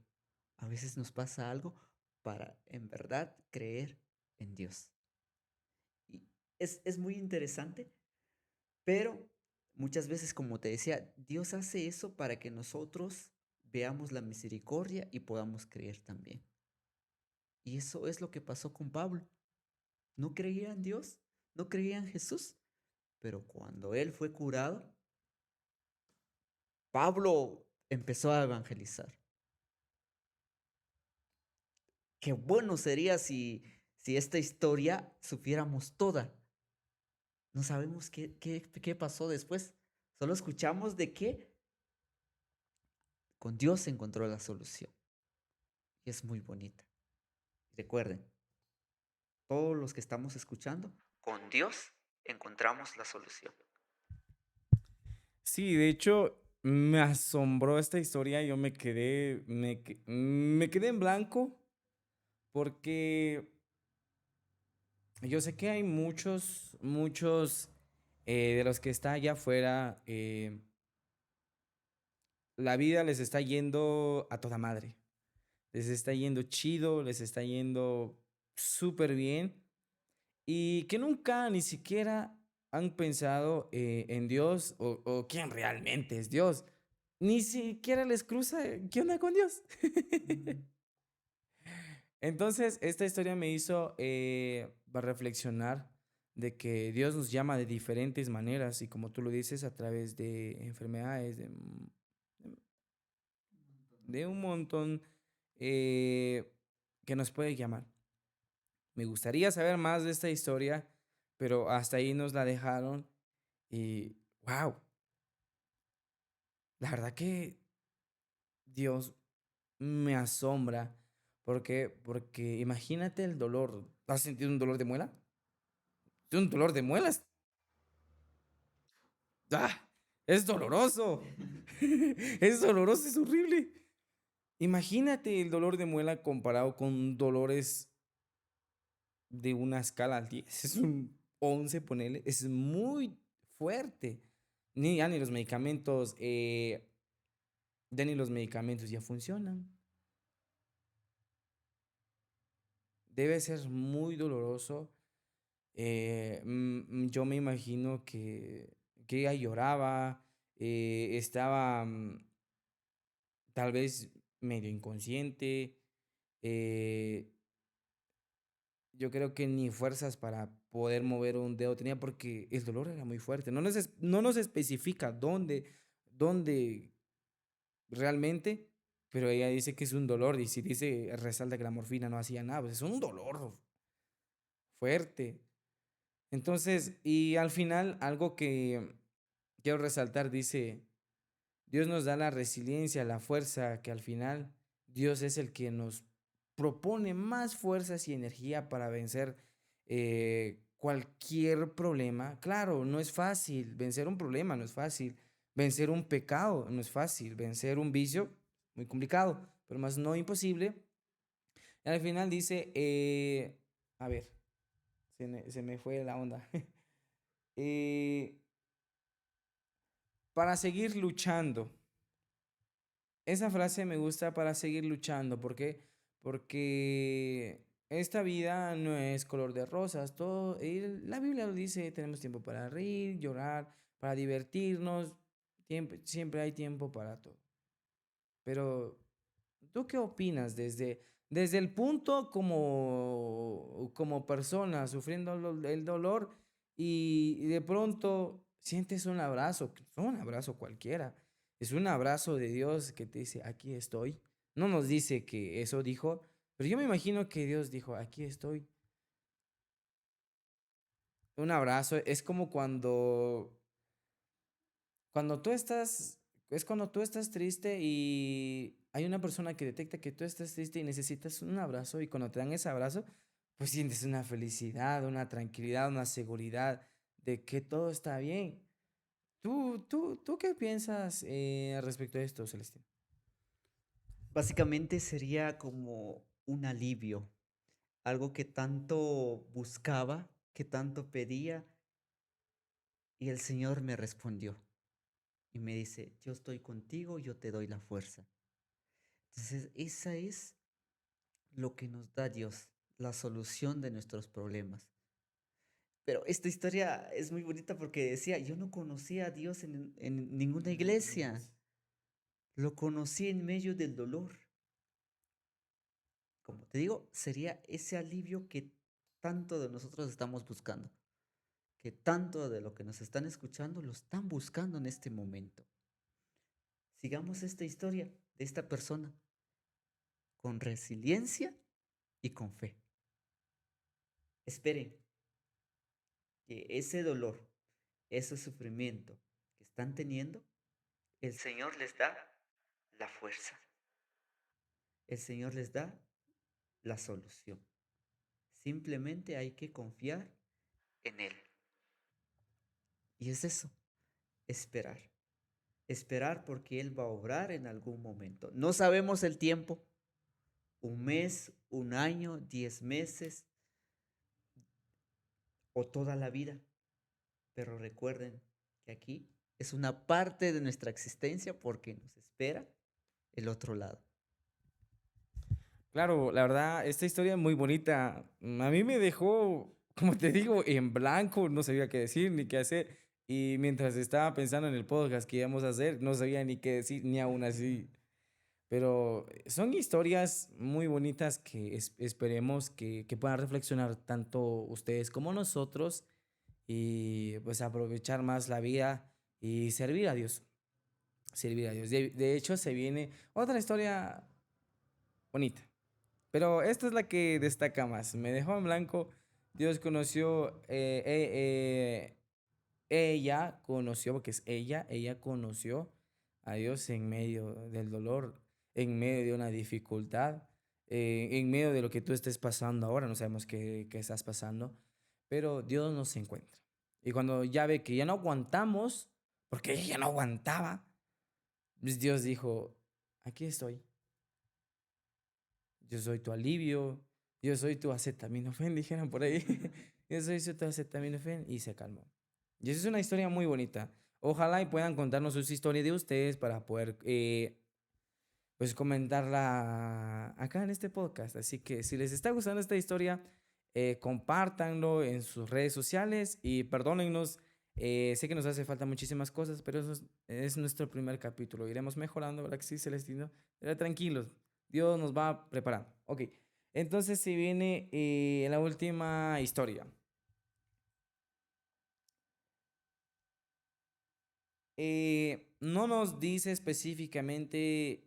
A veces nos pasa algo para en verdad creer en Dios. Y es muy interesante, pero muchas veces, como te decía, Dios hace eso para que nosotros veamos la misericordia y podamos creer también. Y eso es lo que pasó con Pablo. No creía en Dios, no creía en Jesús, pero cuando él fue curado, Pablo empezó a evangelizar. Qué bueno sería si esta historia supiéramos toda. No sabemos qué pasó después. Solo escuchamos de que con Dios se encontró la solución. Y es muy bonita. Recuerden, todos los que estamos escuchando, con Dios encontramos la solución. Sí, de hecho, me asombró esta historia. Yo me quedé en blanco porque yo sé que hay muchos de los que están allá afuera, la vida les está yendo a toda madre. Les está yendo chido, les está yendo súper bien. Y que nunca ni siquiera han pensado en Dios o quién realmente es Dios. Ni siquiera les cruza qué onda con Dios. Ujú. Entonces, esta historia me hizo reflexionar de que Dios nos llama de diferentes maneras y como tú lo dices, a través de enfermedades, de un montón eh, que nos puede llamar. Me gustaría saber más de esta historia, pero hasta ahí nos la dejaron y wow, la verdad que Dios me asombra porque imagínate el dolor. ¿Has sentido un dolor de muela? Un dolor de muelas. ¡Ah! Es doloroso. Es doloroso, es horrible. Imagínate el dolor de muela comparado con dolores de una escala al 10. Es un 11, ponele. Es muy fuerte. Ya ni los medicamentos, ya funcionan. Debe ser muy doloroso. Yo me imagino que ella lloraba, estaba tal vez medio inconsciente. eh, yo creo que ni fuerzas para poder mover un dedo tenía porque el dolor era muy fuerte. No nos especifica dónde realmente, pero ella dice que es un dolor y si dice, resalta que la morfina no hacía nada, pues es un dolor fuerte. Entonces, y al final, algo que quiero resaltar, dice, Dios nos da la resiliencia, la fuerza, que al final Dios es el que nos propone más fuerzas y energía para vencer cualquier problema. Claro, no es fácil, vencer un problema no es fácil, vencer un pecado no es fácil, vencer un vicio, muy complicado, pero más no imposible. Y al final dice, a ver, Se me fue la onda. Eh, para seguir luchando. Esa frase me gusta para seguir luchando. ¿Por qué? Porque esta vida no es color de rosas. Todo, la Biblia lo dice, tenemos tiempo para reír, llorar, para divertirnos. Siempre hay tiempo para todo. Pero, ¿tú qué opinas desde el punto como persona sufriendo el dolor y de pronto sientes un abrazo, que no un abrazo cualquiera, es un abrazo de Dios que te dice, aquí estoy? No nos dice que eso dijo, pero yo me imagino que Dios dijo, aquí estoy. Un abrazo es como cuando tú estás, es cuando tú estás triste y hay una persona que detecta que tú estás triste y necesitas un abrazo y cuando te dan ese abrazo, pues sientes una felicidad, una tranquilidad, una seguridad de que todo está bien. ¿Tú qué piensas respecto a esto, Celestino? Básicamente sería como un alivio, algo que tanto buscaba, que tanto pedía, y el Señor me respondió y me dice, yo estoy contigo, yo te doy la fuerza. Entonces, esa es lo que nos da Dios, la solución de nuestros problemas. Pero esta historia es muy bonita porque decía, yo no conocía a Dios en ninguna iglesia, lo conocí en medio del dolor. Como te digo, sería ese alivio que tanto de nosotros estamos buscando, que tanto de lo que nos están escuchando lo están buscando en este momento. Sigamos esta historia de esta persona con resiliencia y con fe. Esperen que ese dolor, ese sufrimiento que están teniendo, el Señor les da la fuerza. El Señor les da la solución. Simplemente hay que confiar en Él. Y es eso, esperar. Esperar porque Él va a obrar en algún momento. No sabemos el tiempo, un mes, un año, 10 meses o toda la vida. Pero recuerden que aquí es una parte de nuestra existencia porque nos espera el otro lado. Claro, la verdad, esta historia es muy bonita. A mí me dejó, como te digo, en blanco, no sabía qué decir ni qué hacer. Y mientras estaba pensando en el podcast que íbamos a hacer, no sabía ni qué decir, ni aún así. Pero son historias muy bonitas que esperemos que puedan reflexionar tanto ustedes como nosotros y pues aprovechar más la vida y servir a Dios. Servir a Dios. De hecho, se viene otra historia bonita. Pero esta es la que destaca más. Me dejó en blanco. Dios conoció, ella conoció, porque es ella conoció a Dios en medio del dolor, en medio de una dificultad, en medio de lo que tú estés pasando ahora. No sabemos qué estás pasando, pero Dios nos encuentra. Y cuando ya ve que ya no aguantamos, porque ella ya no aguantaba, pues Dios dijo, aquí estoy. Yo soy tu alivio, yo soy tu acetaminofén, dijeron por ahí. Yo soy tu acetaminofén y se calmó. Y esa es una historia muy bonita. Ojalá y puedan contarnos sus historias de ustedes para poder pues comentarla acá en este podcast. Así que si les está gustando esta historia, compártanlo en sus redes sociales y perdónennos. Sé que nos hace falta muchísimas cosas, pero eso es nuestro primer capítulo. Iremos mejorando, ¿verdad que sí, Celestino? Pero tranquilos, Dios nos va preparando. Ok, entonces se viene la última historia. No nos dice específicamente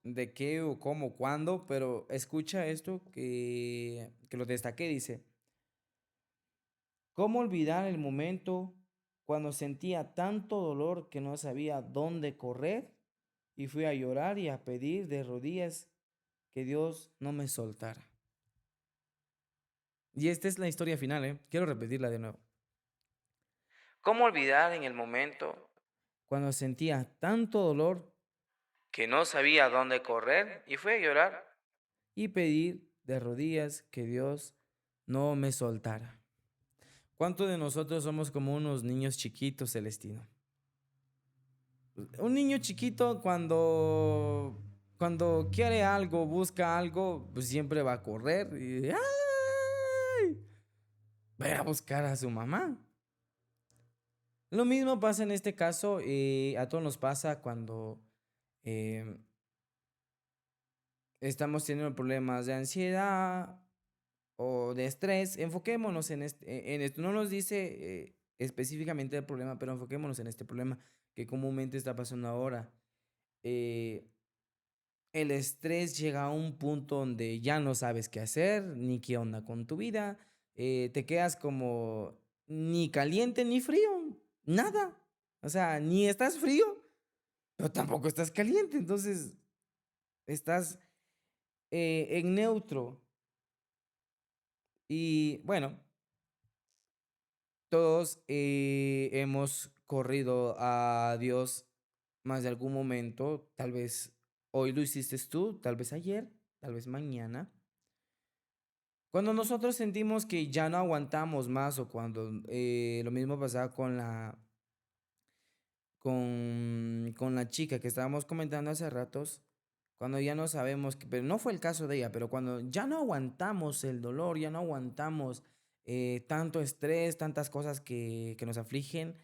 de qué o cómo, cuándo, pero escucha esto que lo destaqué, dice, ¿cómo olvidar el momento cuando sentía tanto dolor que no sabía dónde correr y fui a llorar y a pedir de rodillas que Dios no me soltara? Y esta es la historia final, ¿eh? Quiero repetirla de nuevo. ¿Cómo olvidar en el momento cuando sentía tanto dolor que no sabía dónde correr y fui a llorar y pedir de rodillas que Dios no me soltara. ¿Cuántos de nosotros somos como unos niños chiquitos, Celestino? Un niño chiquito cuando quiere algo, busca algo, pues siempre va a correr y ¡ay! Va a ir a buscar a su mamá. Lo mismo pasa en este caso, a todos nos pasa cuando eh, estamos teniendo problemas de ansiedad o de estrés. Enfoquémonos en esto. No nos dice específicamente el problema, pero enfoquémonos en este problema que comúnmente está pasando ahora. Eh, el estrés llega a un punto donde ya no sabes qué hacer, ni qué onda con tu vida. Te quedas como ni caliente ni frío, nada. O sea, ni estás frío, pero tampoco estás caliente. Entonces, estás en neutro. Y bueno, todos hemos corrido a Dios más de algún momento. Tal vez hoy lo hiciste tú, tal vez ayer, tal vez mañana. Cuando nosotros sentimos que ya no aguantamos más o cuando lo mismo pasaba con la chica que estábamos comentando hace ratos, cuando ya no sabemos, pero no fue el caso de ella, pero cuando ya no aguantamos el dolor, ya no aguantamos tanto estrés, tantas cosas que nos afligen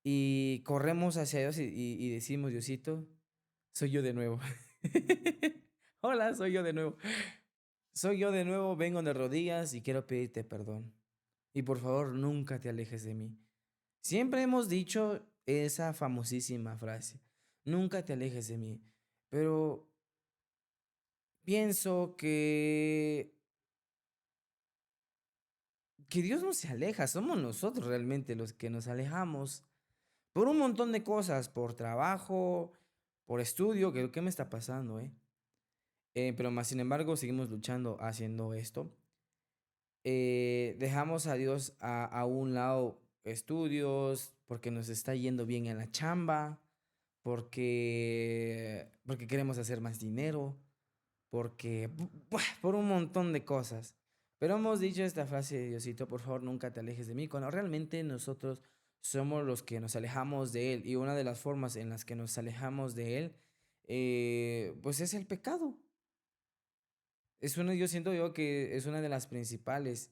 y corremos hacia Dios y decimos, Diosito, soy yo de nuevo. Hola, soy yo de nuevo. Soy yo de nuevo, vengo de rodillas y quiero pedirte perdón. Y por favor, nunca te alejes de mí. Siempre hemos dicho esa famosísima frase, nunca te alejes de mí. Pero pienso que Dios no se aleja, somos nosotros realmente los que nos alejamos por un montón de cosas, por trabajo, por estudio, que qué me está pasando, ¿eh? Pero más sin embargo, seguimos luchando haciendo esto. Dejamos a Dios a un lado estudios, porque nos está yendo bien en la chamba, porque queremos hacer más dinero, porque por un montón de cosas. Pero hemos dicho esta frase de Diosito, por favor, nunca te alejes de mí, cuando realmente nosotros somos los que nos alejamos de Él. Y una de las formas en las que nos alejamos de Él, pues es el pecado. Yo siento yo que es una de las principales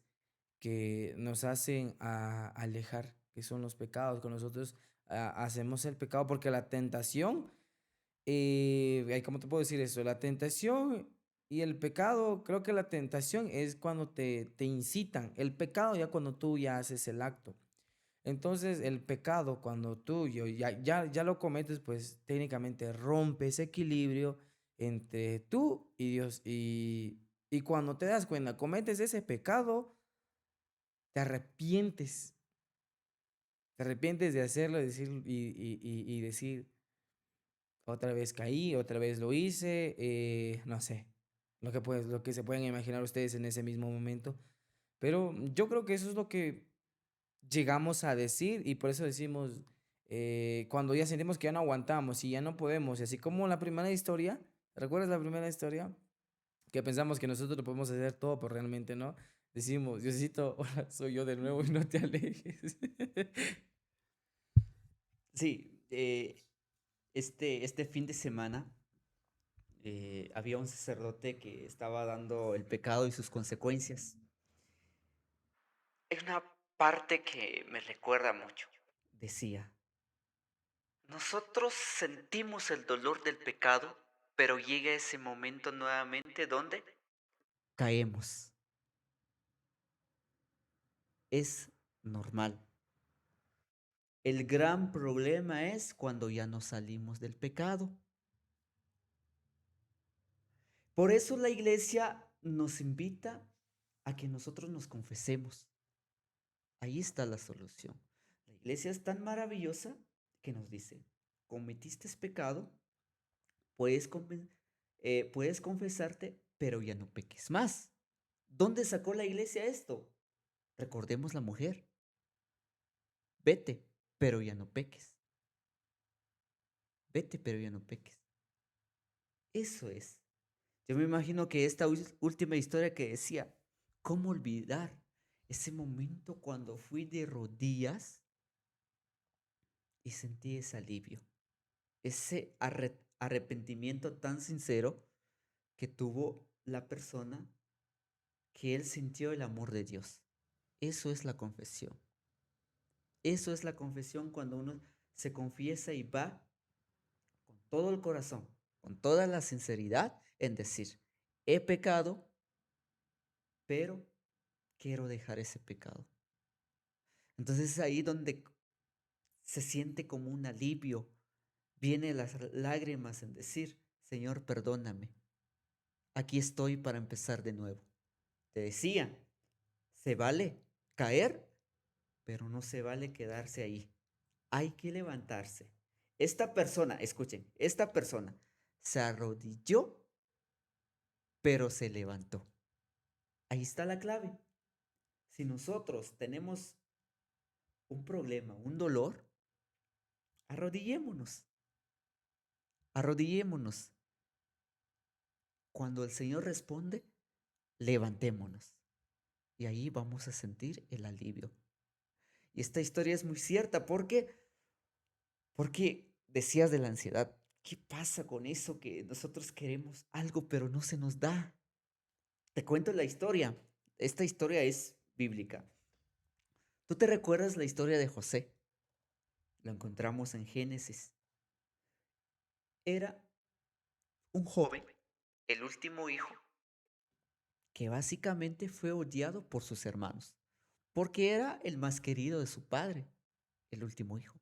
que nos hacen alejar, que son los pecados, que nosotros hacemos el pecado, porque la tentación, ¿cómo te puedo decir eso? La tentación y el pecado, creo que la tentación es cuando te incitan, el pecado ya cuando tú ya haces el acto. Entonces, el pecado, cuando tú ya lo cometes, pues técnicamente rompe ese equilibrio entre tú y Dios. Y cuando te das cuenta, cometes ese pecado, te arrepientes. Te arrepientes de hacerlo y decir, otra vez caí, otra vez lo hice, no sé, lo que se pueden imaginar ustedes en ese mismo momento. Pero yo creo que eso es lo que llegamos a decir y por eso decimos, cuando ya sentimos que ya no aguantamos y ya no podemos, y así como la primera historia, ¿recuerdas la primera historia? Que pensamos que nosotros lo podemos hacer todo, pero realmente no. Decimos, Diosito, ahora soy yo de nuevo y no te alejes. Sí, este fin de semana había un sacerdote que estaba dando el pecado y sus consecuencias. Es una parte que me recuerda mucho. Decía, nosotros sentimos el dolor del pecado, pero llega ese momento nuevamente donde caemos. Es normal. El gran problema es cuando ya nos salimos del pecado. Por eso la iglesia nos invita a que nosotros nos confesemos. Ahí está la solución. La iglesia es tan maravillosa que nos dice, cometiste pecado, puedes, puedes confesarte, pero ya no peques más. ¿Dónde sacó la iglesia esto? Recordemos la mujer. Vete, pero ya no peques. Vete, pero ya no peques. Eso es. Yo me imagino que esta última historia que decía, ¿Cómo olvidar ese momento cuando fui de rodillas y sentí ese alivio? Ese arrepentimiento tan sincero que tuvo la persona, que él sintió el amor de Dios. Eso es la confesión. Eso es la confesión cuando uno se confiesa y va con todo el corazón, con toda la sinceridad en decir, he pecado, pero quiero dejar ese pecado. Entonces es ahí donde se siente como un alivio. Vienen las lágrimas en decir, Señor, perdóname. Aquí estoy para empezar de nuevo. Te decía, se vale caer, pero no se vale quedarse ahí. Hay que levantarse. Esta persona, escuchen, esta persona se arrodilló, pero se levantó. Ahí está la clave. Si nosotros tenemos un problema, un dolor, arrodillémonos, arrodillémonos. Cuando el Señor responde, levantémonos. Y ahí vamos a sentir el alivio. Y esta historia es muy cierta porque decías de la ansiedad. ¿Qué pasa con eso que nosotros queremos algo pero no se nos da? Te cuento la historia. Esta historia es bíblica. ¿Tú te recuerdas la historia de José? Lo encontramos en Génesis. Era un joven, el último hijo, que básicamente fue odiado por sus hermanos, porque era el más querido de su padre, el último hijo,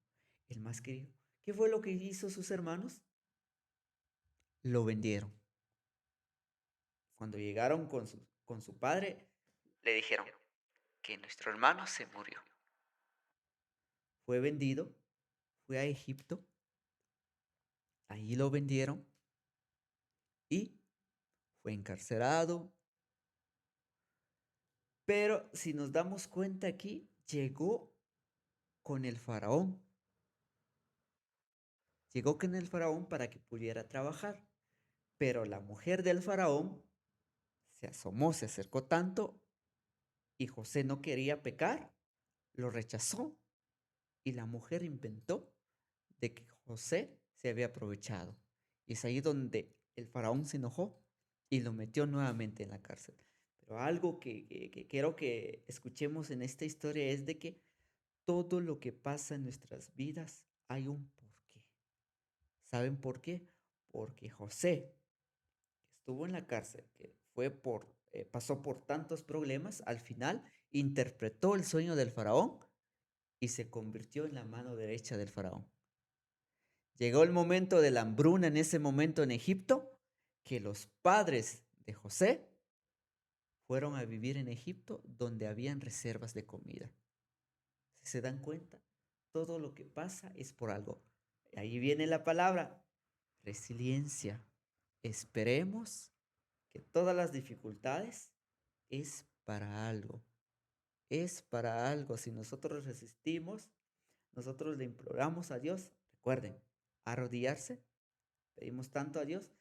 el más querido. ¿Qué fue lo que hizo sus hermanos? Lo vendieron. Cuando llegaron con su padre, le dijeron que nuestro hermano se murió. Fue vendido, fue a Egipto, ahí lo vendieron y fue encarcelado. Pero si nos damos cuenta aquí, llegó con el faraón. Llegó con el faraón para que pudiera trabajar. Pero la mujer del faraón se asomó, se acercó tanto y José no quería pecar, lo rechazó y la mujer inventó de que José se había aprovechado. Y es ahí donde el faraón se enojó y lo metió nuevamente en la cárcel. Pero algo que quiero que escuchemos en esta historia es de que todo lo que pasa en nuestras vidas hay un porqué. ¿Saben por qué? Porque José, que estuvo en la cárcel, que pasó por tantos problemas, al final interpretó el sueño del faraón y se convirtió en la mano derecha del faraón. Llegó el momento de la hambruna en ese momento en Egipto, que los padres de José fueron a vivir en Egipto donde habían reservas de comida. Si se dan cuenta, todo lo que pasa es por algo. Ahí viene la palabra, resiliencia. Esperemos que todas las dificultades es para algo. Es para algo. Si nosotros resistimos, nosotros le imploramos a Dios. Recuerden, arrodillarse, pedimos tanto a Dios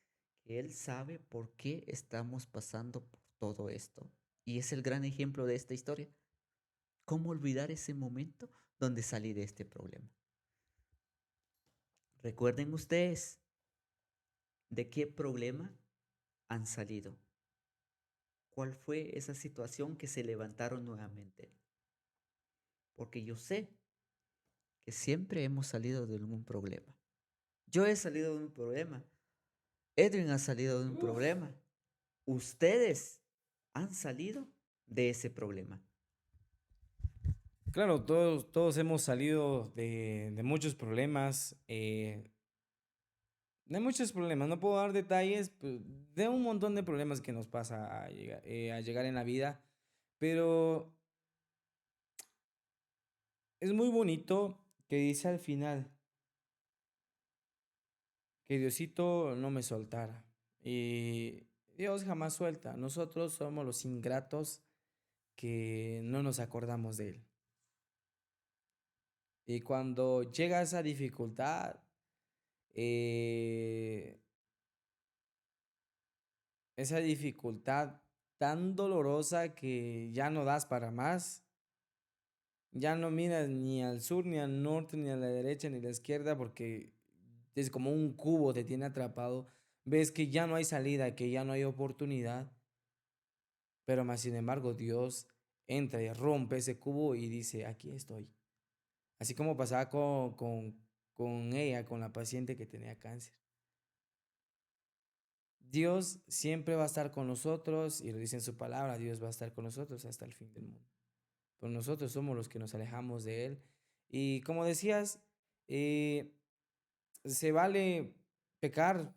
que Él sabe por qué estamos pasando por todo esto. Y es el gran ejemplo de esta historia. ¿Cómo olvidar ese momento donde salí de este problema? Recuerden ustedes de qué problema han salido. ¿Cuál fue esa situación que se levantaron nuevamente? Porque yo sé que siempre hemos salido de algún problema. Yo he salido de un problema. Edwin ha salido de un problema. Ustedes han salido de ese problema. Claro, todos hemos salido de muchos problemas, no puedo dar detalles pues, de un montón de problemas que nos pasa a llegar en la vida, pero es muy bonito que dice al final que Diosito no me soltara. Y Dios jamás suelta. Nosotros somos los ingratos que no nos acordamos de Él. Y cuando llega esa dificultad, eh, esa dificultad tan dolorosa que ya no das para más, ya no miras ni al sur, ni al norte, ni a la derecha, ni a la izquierda, porque es como un cubo, te tiene atrapado. Ves que ya no hay salida, que ya no hay oportunidad, pero más sin embargo Dios entra y rompe ese cubo y dice, aquí estoy. Así como pasaba con ella, con la paciente que tenía cáncer. Dios siempre va a estar con nosotros y lo dice en su palabra, Dios va a estar con nosotros hasta el fin del mundo. Pero nosotros somos los que nos alejamos de Él. Y como decías, eh, se vale pecar,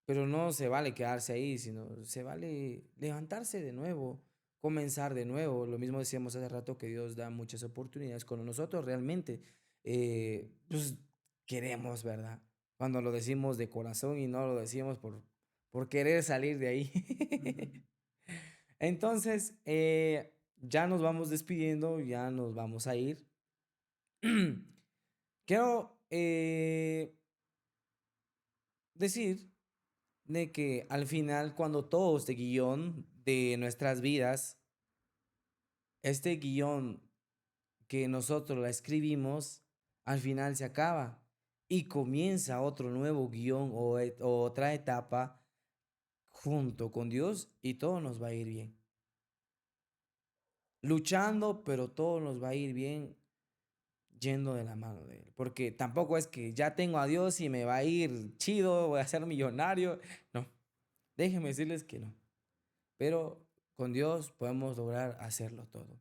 pero no se vale quedarse ahí, sino se vale levantarse de nuevo, comenzar de nuevo. Lo mismo decíamos hace rato que Dios da muchas oportunidades cuando nosotros realmente pues, queremos, ¿verdad? Cuando lo decimos de corazón y no lo decimos por querer salir de Ujú. ahí. Entonces, ya nos vamos despidiendo, ya nos vamos a ir. Quiero decir de que al final, cuando todo este guión de nuestras vidas, este guión que nosotros la escribimos, al final se acaba y comienza otro nuevo guión o otra etapa junto con Dios y todo nos va a ir bien. Luchando, pero todo nos va a ir bien yendo de la mano de Él. Porque tampoco es que ya tengo a Dios y me va a ir chido, voy a ser millonario. No, déjenme decirles que no. Pero con Dios podemos lograr hacerlo todo.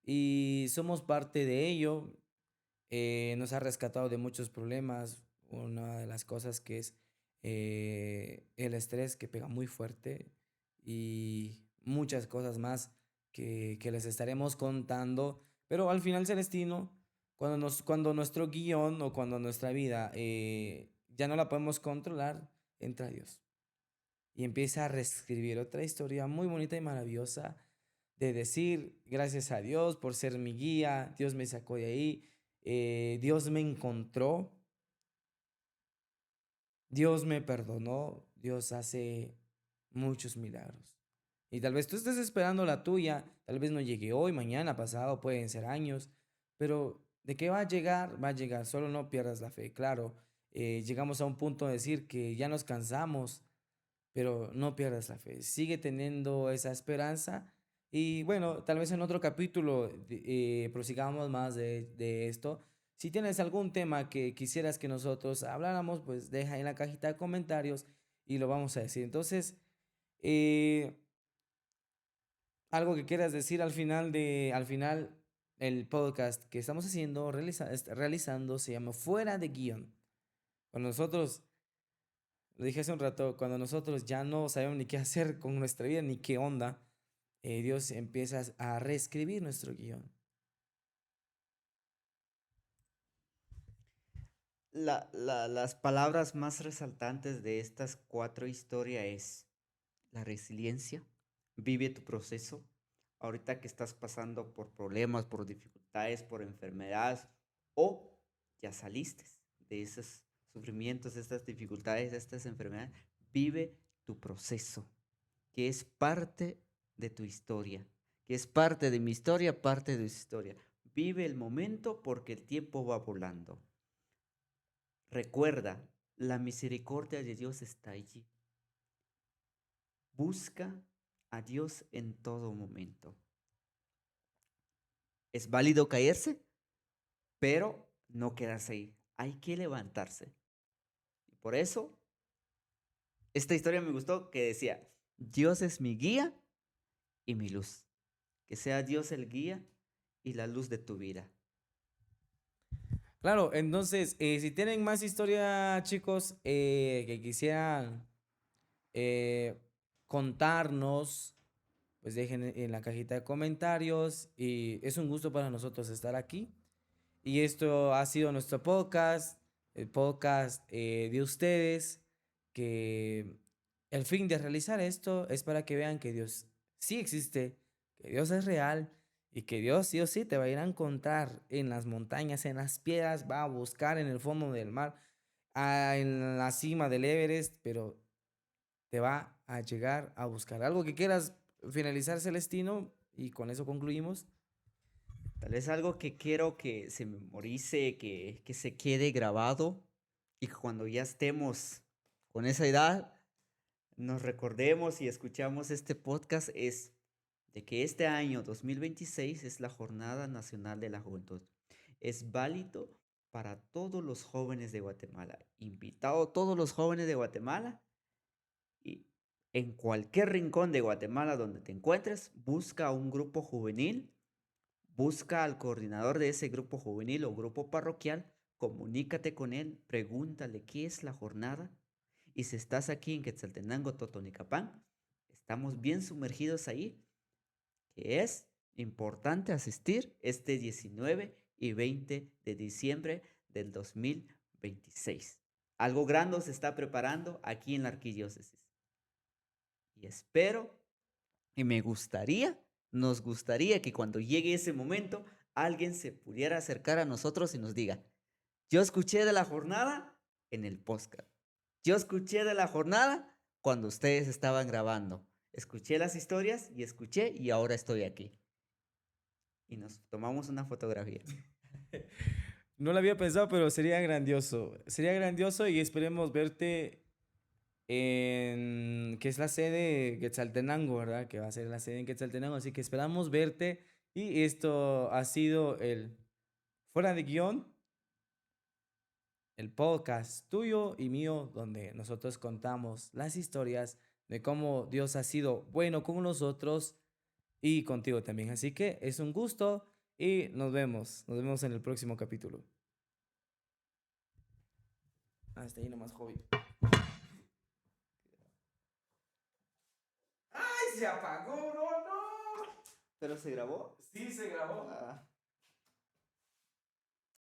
Y somos parte de ello. Nos ha rescatado de muchos problemas. Una de las cosas que es el estrés que pega muy fuerte y muchas cosas más que les estaremos contando. Pero al final, Celestino, cuando nuestro guión o cuando nuestra vida ya no la podemos controlar, entra Dios y empieza a reescribir otra historia muy bonita y maravillosa de decir gracias a Dios por ser mi guía, Dios me sacó de ahí, Dios me encontró, Dios me perdonó, Dios hace muchos milagros. Y tal vez tú estés esperando la tuya, tal vez no llegue hoy, mañana, pasado, pueden ser años, pero ¿de qué va a llegar? Va a llegar, solo no pierdas la fe. Claro, llegamos a un punto de decir que ya nos cansamos, pero no pierdas la fe, sigue teniendo esa esperanza y bueno, tal vez en otro capítulo prosigamos más de esto. Si tienes algún tema que quisieras que nosotros habláramos, pues deja en la cajita de comentarios y lo vamos a decir. Entonces, eh, algo que quieras decir al final, el podcast que estamos haciendo, realizando, se llama Fuera de Guión. Cuando nosotros lo dije hace un rato, cuando nosotros ya no sabemos ni qué hacer con nuestra vida, ni qué onda, Dios empieza a reescribir nuestro guión. Las palabras más resaltantes de estas cuatro historias es la resiliencia, vive tu proceso. Ahorita que estás pasando por problemas, por dificultades, por enfermedades, o ya saliste de esos sufrimientos, de estas dificultades, de estas enfermedades, vive tu proceso, que es parte de tu historia, que es parte de mi historia, parte de tu historia. Vive el momento porque el tiempo va volando. Recuerda, la misericordia de Dios está allí. Busca a Dios en todo momento. Es válido caerse, pero no quedarse ahí. Hay que levantarse. Y por eso, esta historia me gustó que decía, Dios es mi guía y mi luz. Que sea Dios el guía y la luz de tu vida. Claro, entonces, si tienen más historia, chicos, que quisieran eh, contarnos, pues dejen en la cajita de comentarios y es un gusto para nosotros estar aquí. Y esto ha sido nuestro podcast, el podcast de ustedes, que el fin de realizar esto es para que vean que Dios sí existe, que Dios es real y que Dios sí o sí te va a ir a encontrar en las montañas, en las piedras, va a buscar en el fondo del mar, en la cima del Everest, pero te va a llegar a buscar. Algo que quieras finalizar, Celestino, y con eso concluimos. Tal vez algo que quiero que se memorice, que se quede grabado y que cuando ya estemos con esa edad, nos recordemos y escuchamos este podcast es de que este año 2026 es la Jornada Nacional de la Juventud. Es válido para todos los jóvenes de Guatemala. Invitado a todos los jóvenes de Guatemala y en cualquier rincón de Guatemala donde te encuentres, busca un grupo juvenil. Busca al coordinador de ese grupo juvenil o grupo parroquial, comunícate con él, pregúntale qué es la jornada. Y si estás aquí en Quetzaltenango, Totonicapán, estamos bien sumergidos ahí, que es importante asistir este 19 y 20 de diciembre del 2026. Algo grande se está preparando aquí en la arquidiócesis. Y espero y nos gustaría que cuando llegue ese momento, alguien se pudiera acercar a nosotros y nos diga, yo escuché de la jornada en el podcast. Yo escuché de la jornada cuando ustedes estaban grabando. Escuché las historias y escuché y ahora estoy aquí. Y nos tomamos una fotografía. No lo había pensado, pero sería grandioso. Sería grandioso y esperemos verte en, que es la sede de Quetzaltenango, ¿verdad? Que va a ser la sede en Quetzaltenango, así que esperamos verte y esto ha sido el Fuera de Guión, el podcast tuyo y mío, donde nosotros contamos las historias de cómo Dios ha sido bueno con nosotros y contigo también. Así que es un gusto y nos vemos en el próximo capítulo. Hasta ahí nomás, hobby. ¡Ay, se apagó! ¡No, no! ¿Pero se grabó? Sí, se grabó. Ah.